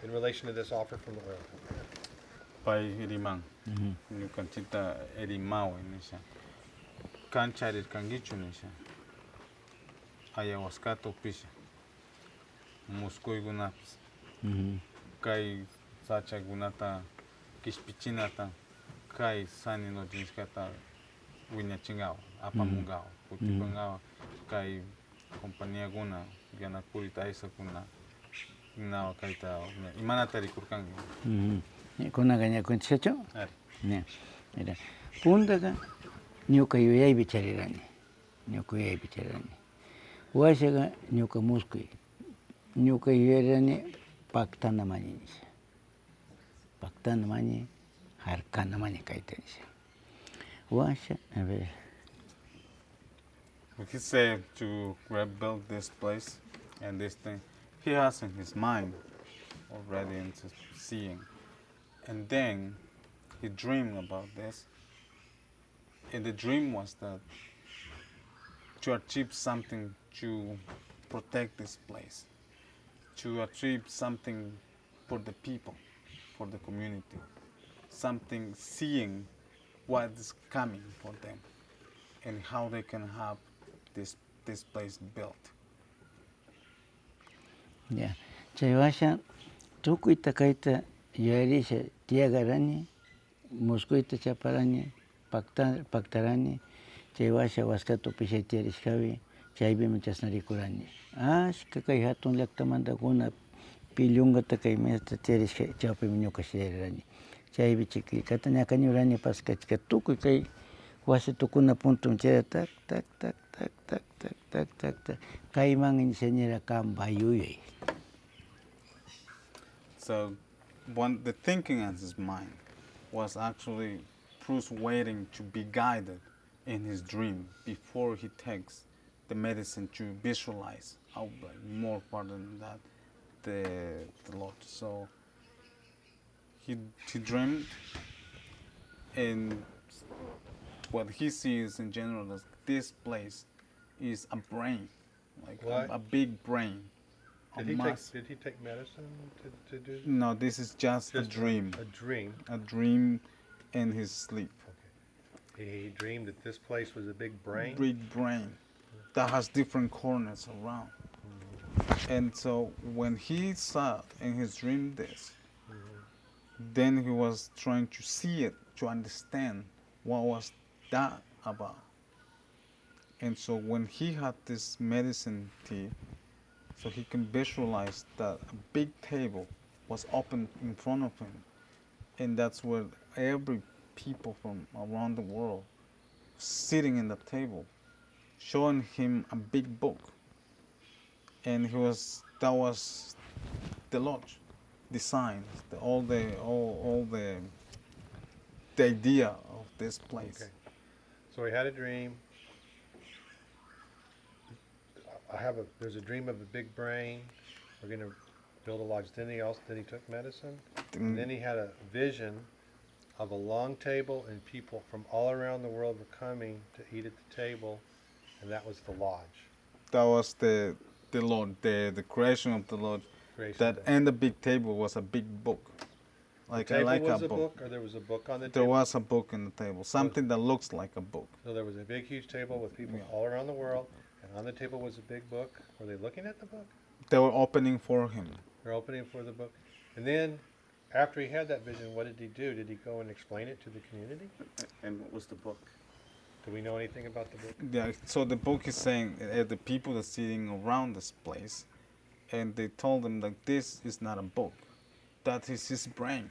in relation to this offer from the oil company. Pai irimang, ni kanchita erimao nisha. Kancharit kangichu nisha. Ayahuasca pisha. Muskoi gunapis. Kai sacha gunata kishpichinata. Kai sani no jinskata wiñachingao, apamungao, putipangao. Kai compañía guna, gana kurita isa kuna. Nawa kaita imanatari kurkangi. Kuna ganya kunchacho? Ari. Ne. Mira. Pundaga ñuka yuyay bicharirani. Ñuka yuyay bicharirani. Washaga ñuka muskuy. Ñuka yuyarani paktana mani nisha. Paktana mani harkana mani kaita nisha. Washa, a ver. He said to rebuild this place and this thing. He has in his mind already into seeing. And then he dreamed about this. And the dream was that to achieve something to protect this place, to achieve something for the people, for the community, something seeing what is coming for them and how they can have this place built. Ya. Chaywasha tukuita kaita yarisha tiagarani, muskuita chaparani, paktarani, chaywasha waskato pisha tiarishkavi, chaybi chasnarikurani. Ashka kay hatun llaktamanta kuna pillungata kay mesta tiarishka chawpi ñuka shiyarirani. Chaybi chikillkata ñaka ñurani paskachka tukuy kay wasitukuna puntum chayra tak tak tak tak tak tak tak tak tak kayman inseñera kamba yuyay. So the thinking in his mind was actually Bruce waiting to be guided in his dream before he takes the medicine to visualize out like more part than that the Lord. So he dreamed, and what he sees in general is this place is a brain, like a big brain. Did he take medicine to do this? No, this is just a dream. A dream. A dream in his sleep. Okay. He dreamed that this place was a big brain? Big brain that has different corners around. And so when he saw in his dream this, then he was trying to see it, to understand what was that about. And so when he had this medicine tea, so he can visualize that a big table was open in front of him. And that's where every people from around the world sitting in the table, showing him a big book. And that was the lodge design, all the idea of this place. Okay. So he had a dream. There's a dream of a big brain. We're going to build a lodge. Then he took medicine. And then he had a vision of a long table, and people from all around the world were coming to eat at the table, and that was the lodge. That was the Lord, the creation of the Lord. And the big table was a big book. Like the table was a book, or there was a book on the table? There was a book in the table, something that looks like a book. So there was a big, huge table with people all around the world, and on the table was a big book. Were they looking at the book? They were opening for him. They're opening for the book. And then, after he had that vision, what did he do? Did he go and explain it to the community? And what was the book? Do we know anything about the book? Yeah, so the book is saying the people are sitting around this place, and they told him that this is not a book. That is his brain.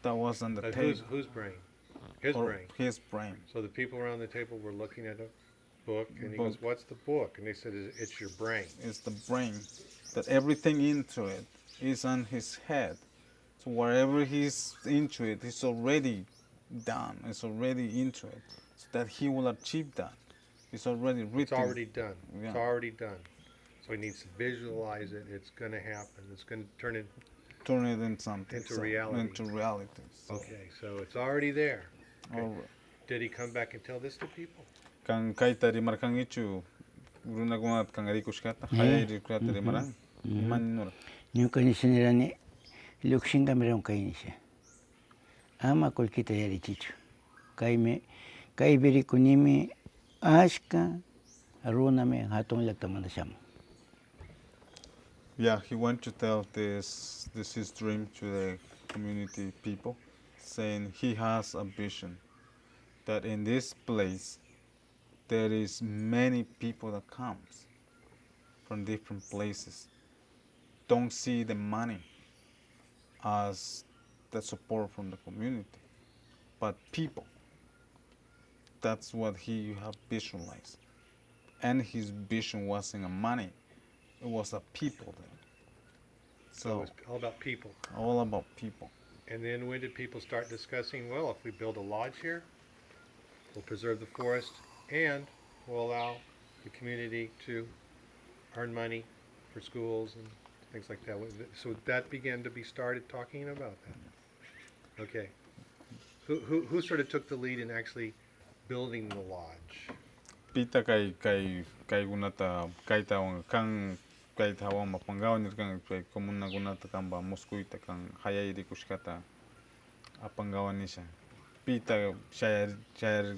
That was on the table. Whose brain? His brain. His brain. So the people around the table were looking at a book, and he goes, "What's the book?" And they said, "It's your brain." It's the brain. That everything into it is on his head. So wherever he's into it, he's already done. It's already into it. So that he will achieve that. It's already written. It's already done. Yeah. It's already done. So he needs to visualize it. It's going to happen. It's going to turn it into something. into reality. Into reality. So, Okay, so it's already there. Okay. all right. Did he come back and tell this to people? Kang kaita rimarkang ichu uruna gunat kang arikushkata hayay rikuata rimarang iman nura. Niyo kanisa ni lukshinga merong kainisa. Ama kolkita yari chichu. Kai beri kunimi ashka aruna me hatong laktamanda sham. Yeah, he went to tell this his dream to the community people, saying he has a vision that in this place there is many people that comes from different places. Don't see the money as the support from the community, but people. That's what he have visualized. And his vision wasn't a money, it was a people then. So it's all about people. All about people. And then when did people start discussing, well, if we build a lodge here, we'll preserve the forest and we'll allow the community to earn money for schools and things like that. So that began to be started talking about that. Okay. Who sort of took the lead in actually building the lodge? Pita kay gunata kaita kang kaita wang mapanggaw ni kang komun na gunata kang ba muskuita kang hayay di kuskata apanggawan ni siya. Pita shayar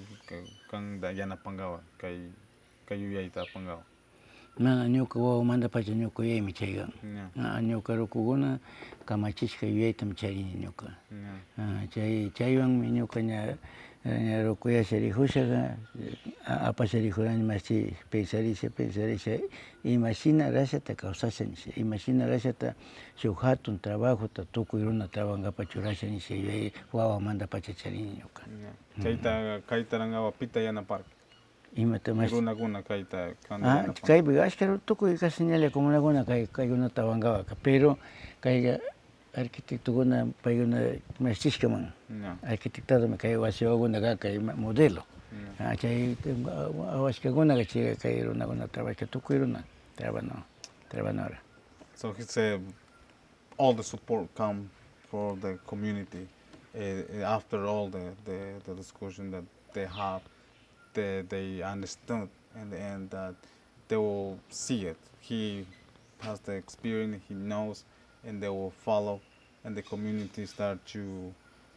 kang da yana panggawa kay kayuyay ta panggaw. Na nyo kawa manda pa nyo ko yay michayga. Na nyo karo kuguna kamachis kayuyay tam chari nyo ka. Chayang nyo kanya Rokuya Serihusaga, apa Serihurani Masi, pensarise, imagina Rasata causasense, imagina Rasata Shuhatun trabajo, Tatuku Iruna Tabanga Pachurasense, Wawa Manda Pachacharin. Kaita Kaitaranga Pita Yana Park. Imatamas. Iruna Guna Kaita. Kai Bigaskaro Tuku y Casinele como una guna Kayuna Tabanga, pero Kaiga arkitekto guna paiguna mestiska man. Yeah. Arquitectado me kay wasio guna ga kay modelo. Chay awaska guna ga chiga kay runa guna trabajo que tu kuiruna trabanora. So he said all the support come for the community after all the discussion that they have. They understood in the end that they will see it. He has the experience, he knows, and they will follow, and the community start to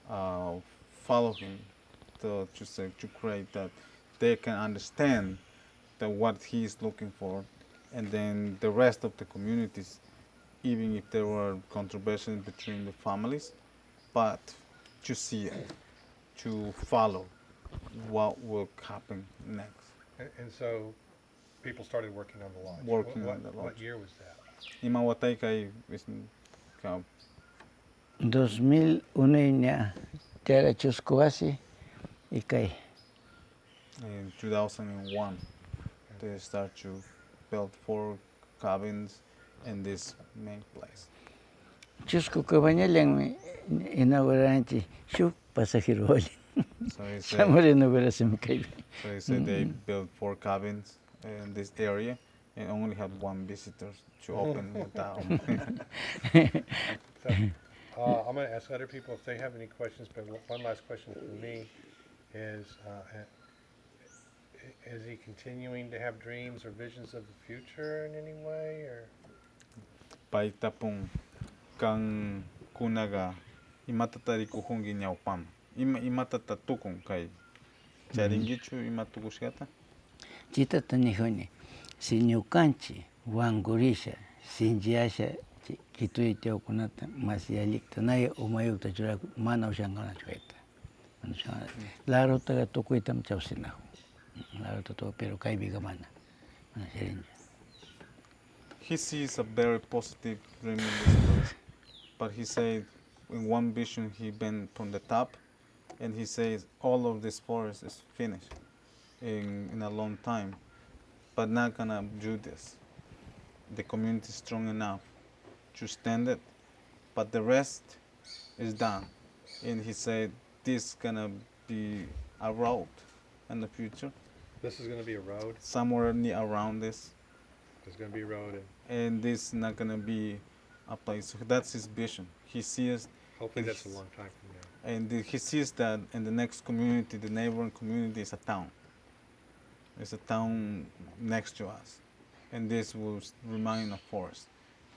follow him to create that they can understand that what he is looking for, and then the rest of the communities, even if there were controversies between the families, but to see it, to follow what will happen next. And so people started working on the lodge. Working on the What lodge. year was that? Imawatay kay is 2001 niya tera chuskuasi ikay. in 2001 they start to build 4 cabins in this main place. Chusku kabanya lang inauguranti shuk pasahero oli. So he said, Samore no vera sim kay. they built 4 cabins in this area and only had 1 visitor to open the town. So, I'm going to ask other people if they have any questions, but one last question for me is he continuing to have dreams or visions of the future in any way? Or Paita pong kang kunaga imatatari kuhungi nyawpam. Imatatatukong kay charingichu imatukushkata. Chita tanihoni sinyukanchi wangurisha sinjiasha kituite okunata masialikta naya umayukta chura mana ushangana chueta. La ruta ga tukuitam chausinahu. La ruta to pero kai biga mana. Mana serinja. He sees a very positive dream in this place, but he said in one vision he been from the top, and he says all of this forest is finished in a long time, but not gonna do this. The community is strong enough to stand it, but the rest is done. And he said this gonna be a road in the future, this is going to be a road. somewhere around this. There's going to be a road, And this is not gonna be a place. So that's his vision. He sees, hopefully that's a long time from now. and he sees that in the next community, the neighboring community is a town. It's a town next to us, and this will remain a forest.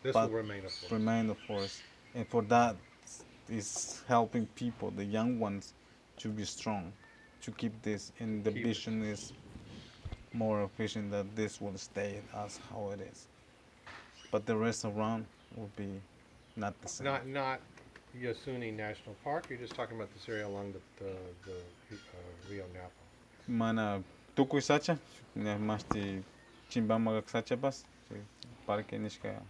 This But will remain a forest. Remain a forest, and for that is helping people, the young ones, to be strong, to keep this. And the Keep it. vision is more efficient that this will stay as how it is. But the rest around will be not the same. Not Yasuni National Park. You're just talking about this area along the Rio Napo. Mana tukuy sacha, masti chimbama sacha bas, parque nishka.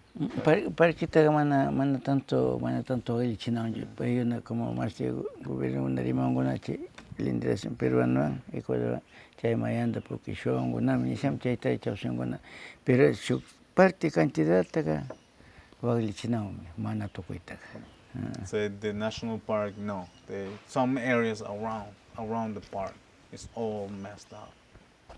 Para kita mana tanto el china pues una como más gobierno una rimangona che lindración peruana y cuando chay mayanda porque yo ngona mi sam chay tai chawsengona pero su parte cantidad taga wagli china mana tokuita. So the national park, no. Some areas around the park is all messed up,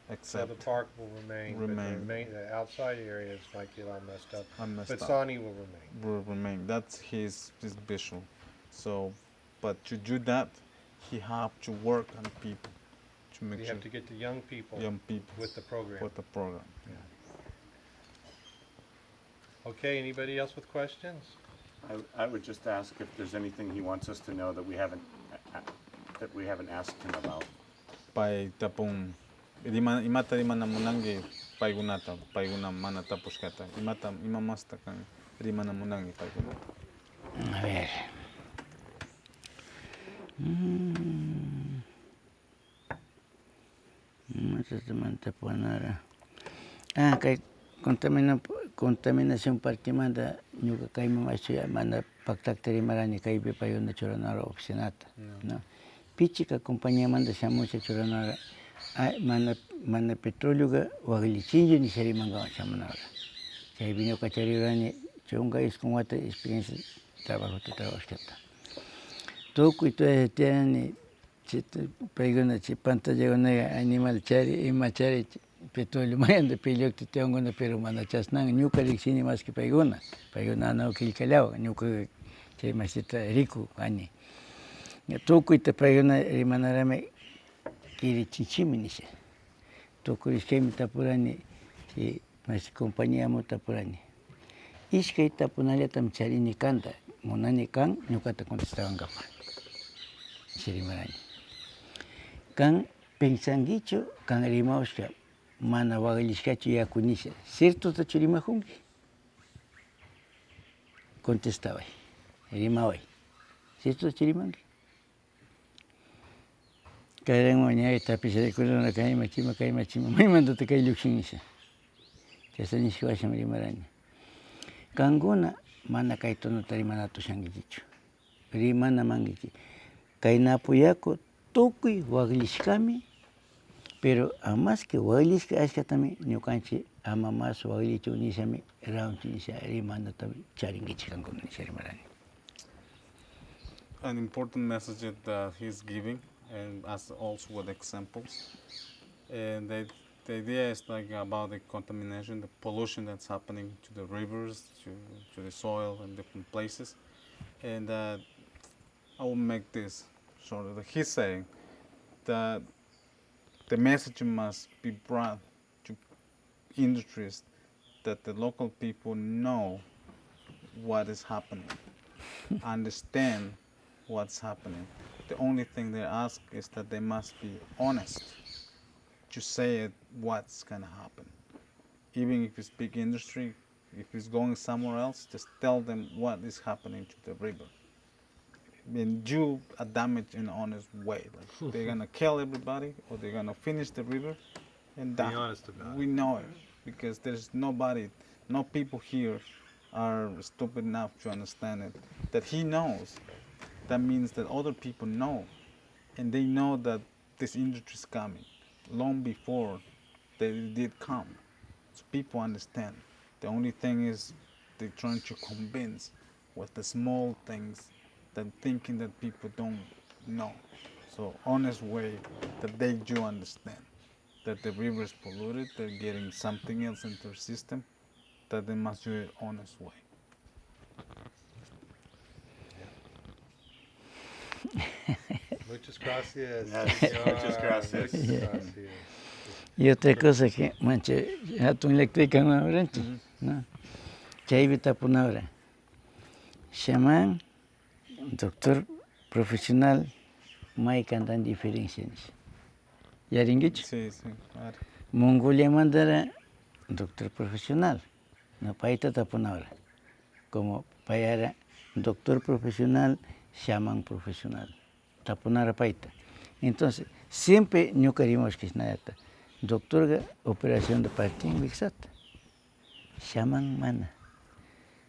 So except the park will remain. Remain. But the outside areas might get all messed up. messed But up. Sani will remain. Will remain. That's his vision. So, but to do that, he have to work on people to make You sure have to get the young people young people with the program. with the program. Okay, anybody else with questions? I would just ask if there's anything he wants us to know that we haven't asked him about. Pai tapong imata na munangi paigunata paiguna mana tapos kata imamasta kang na munangi paigunata. A ver. Kay contaminación parte manda nyuga kay mamasya manda pagtakteri marani kay be payo na churanara oficinata no pichika compañía manda shamucha churanara mana petróleo ga wagli chinjo ni seri manga shamanara chay binyo kachari rani chunga is con wata experiencia trabajo está. Toku y todo tiene paiguna chipanta llegona animal chari imachari petróleo mayanda piliok te ongona pero manachasnan ñuka riksini más que paiguna no kilkalao ñuka chay masita rico ani toku y paiguna rimanarame kiri chichimi nisha toku riskemi tapurani y mas compañía mo tapurani iskay tapunalatam charini kanta munani kan ñukata contestaban gapa Sirimarani. Kan pensanguicho, kan rimauska, mana wagilishkachu yakunisha. ¿Cierto tachurimajunki? Contestaba, rimaway. ¿Cierto tachurimanki? Kairan mañana tapisarikulana kay machima, may mandata kay lukshinisha. Chasanishwasham rimarani. Kanguna, mana kay tonota rimanato shangichichu. Rimana mangichi. Kay Napo yako tukuy waglishkami, pero amas que waglishka ashkatami ñukanchik ama mas waglichu nishami raunchi nisha rimandata charingichik kankuna nisha rimarani. An important message that he's giving, and as also with examples. And the idea is like about the contamination, the pollution that's happening to the rivers, to the soil in different places. And I will make this short. He's saying that the message must be brought to industries that the local people know what is happening, understand what's happening. The only thing they ask is that they must be honest to say it, what's gonna happen. Even if it's big industry, if it's going somewhere else, just tell them what is happening to the river. And do a damage in an honest way. Like they're gonna kill everybody or they're gonna finish the river and Be die. honest about We it. know it because there's nobody, no people here are stupid enough to understand it. That he knows, that means that other people know, and they know that this industry is coming long before they did come. So people understand. The only thing is they're trying to convince with the small things that thinking that people don't know. So honest way that they do understand that the river is polluted, they're getting something else into their system, that they must do it honest way. Muchas gracias. Yes, señor. muchas gracias. Muchas Yeah. gracias. Y otra cosa que manche hatun electrica no abranche, ¿no? Chaybi tapunabra. Shaman, doctor profesional, may cantan diferencias. Yaringich, Sí, sí, claro. Mongolia mandara doctor profesional, no paita tapunabra. Como payara doctor profesional, shaman profesional. Tapunara paita. Entonces, siempre no queremos que es nada. Doctor operación de partín exacta. Shaman mana.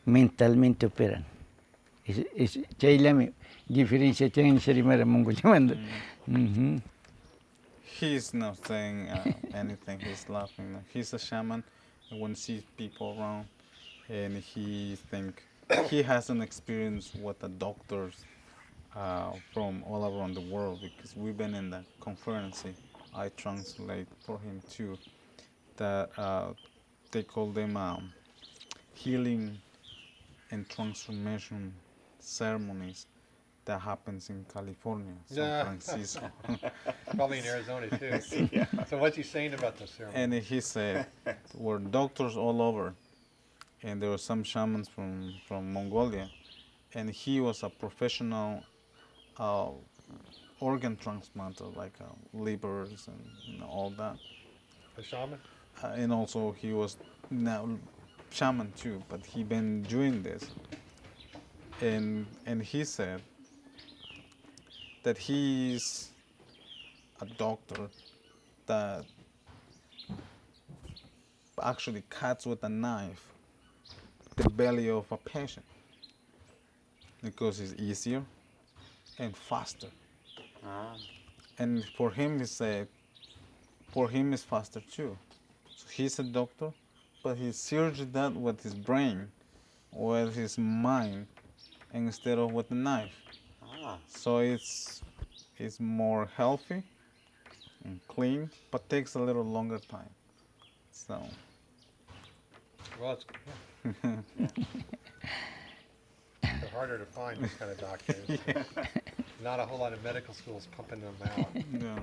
Mentalmente operan. Chaylami diferencia tienen Sharimara Mongolia manda. He's not saying anything, he's laughing. He's a shaman and when he sees people around and he hasn't experienced what the doctors from all around the world because we've been in the conference. I translate for him too. That they call them healing and transformation ceremonies that happens in California, Yeah. San Francisco. Probably in Arizona too. So what's he saying about the ceremony? And he said, were doctors all over, and there were some shamans from Mongolia, and he was a professional organ transplanter, like livers and all that. A shaman? And also he was now shaman too, but he been doing this. And he said that he's a doctor that actually cuts with a knife the belly of a patient because it's easier and faster. Ah, And for him, he said, for him it's faster too. So he's a doctor, but he surged that with his brain, with his mind, instead of with the knife. Ah, So it's more healthy and clean, but takes a little longer time. So Well, it's they're harder to find, these kind of doctors. Not a whole lot of medical schools pumping them out. yeah,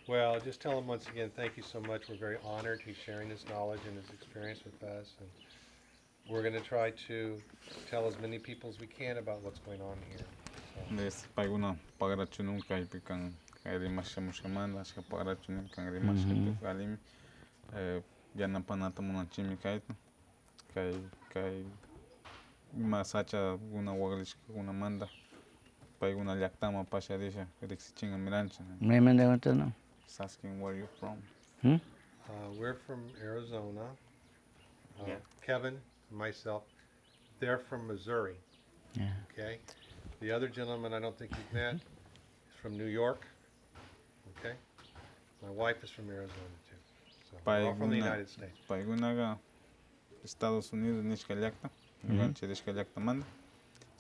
Well, just tell him once again, thank you so much. We're very honored he's sharing his knowledge and his experience with us. And we're going to try to tell as many people as we can about what's going on here. So, this paiguna pagrachunun kay pikan kay rimashamu shamanda shka pagrachunun kan rimashka galim yana panata munachimi kayto kay masacha guna waglishka guna manda paiguna llaktama pasharisha riksichinga mirancha. May mandawanta no? He's asking where you're from. we're from Arizona. Yeah. Kevin, myself, they're from Missouri. Yeah. Okay. The other gentleman I don't think you've met is from New York. Okay. My wife is from Arizona too. So we're all from the United States. Paigunaga Estados Unidos nishka llakta, ganche nishka llakta manda,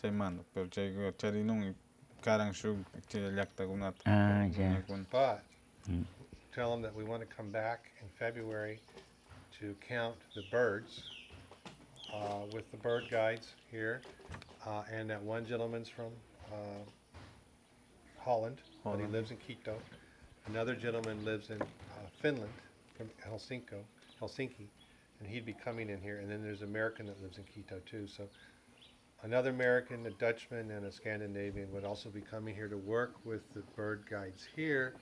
chay manda, pero chay charinun karan shug chay llakta gunata. Ah, yeah. But tell them that we want to come back in February to count the birds with the bird guides here, and that one gentleman's from Holland, but he Holland. lives in Quito. Another gentleman lives in Finland, from Helsinki, and he'd be coming in here. And then there's an American that lives in Quito too. So another American, a Dutchman, and a Scandinavian would also be coming here to work with the bird guides here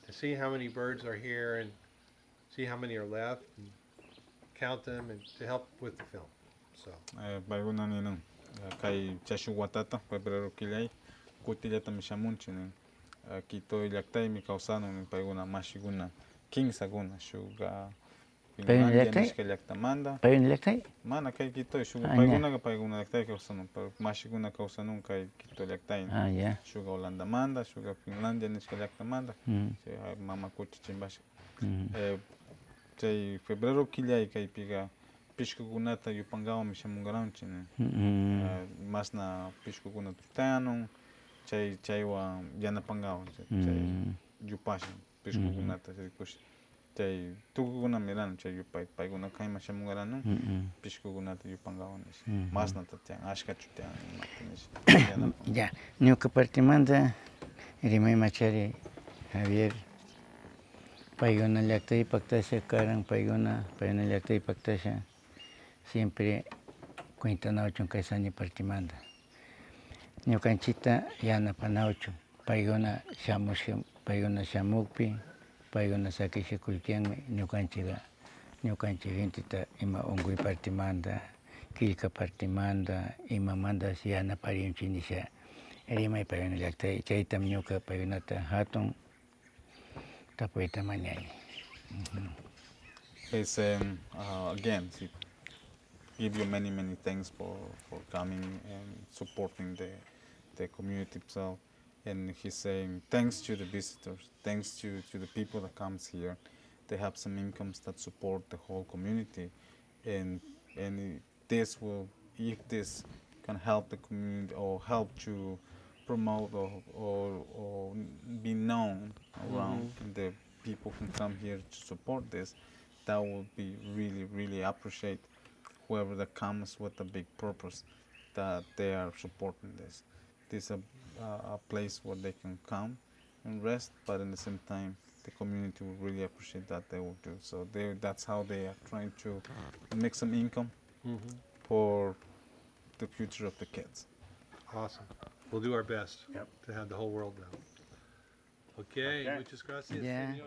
to see how many birds are here and see how many are left and count them and to help with the film. So Paiguna ninun kay chashu watata febrero kilay kutillata mishamunchinin Quito llaktay mi kawsanon paiguna mashiguna 15 guna shuga Finlandia llaktay? nishka llaktamanda. Payon llaktay? Mana kay Quito shuga Ah, paiguna paiguna llaktay kawsanon pero mashiguna kawsanon kay Quito llaktay. Ah, yeah. Shuga Holanda manda, shuga Finlandia nishka llaktamanda. Mama kuchi chimbashi. Chay febrero killay kay piga pishkukunata yupangawan mishamungaranchik masna pishkukuna tutanon chaywan yanapangawan chay yupashan pishkukunata rikush chay tukukuna miran chay yupay paykuna kayma shamungaranun pishkukunata yupangawan masnata tiyan ashkachu tiyan Ya, ñuka partimanta rimay machari Javier payguna llaktay paktasha karan payguna llaktay paktasha siempre cuentanawchun kay Sani partimanta ñukanchita yanapanawchun payguna shamukpi payguna sakishikultianmi ñukanchik gentita ima unguy partimanta killka partimanta imamantas yanapariunchik nisha rimay payguna llaktay chaytam ñuka paygunata hatun tapuyta mañani. It's again he give you many thanks for coming and supporting the community itself, and he's saying thanks to the visitors, thanks to the people that comes here. They have some incomes that support the whole community, and this will, if this can help the community or help to promote or be known around, and the people can come here to support this, that will be really appreciate whoever that comes with a big purpose that they are supporting this. This is a place where they can come and rest, but in the same time the community will really appreciate that they will do. So that's how they are trying to make some income for the future of the kids. awesome. We'll do our best Yep. to have the whole world know. Okay, Okay. muchas gracias, Yeah. señor.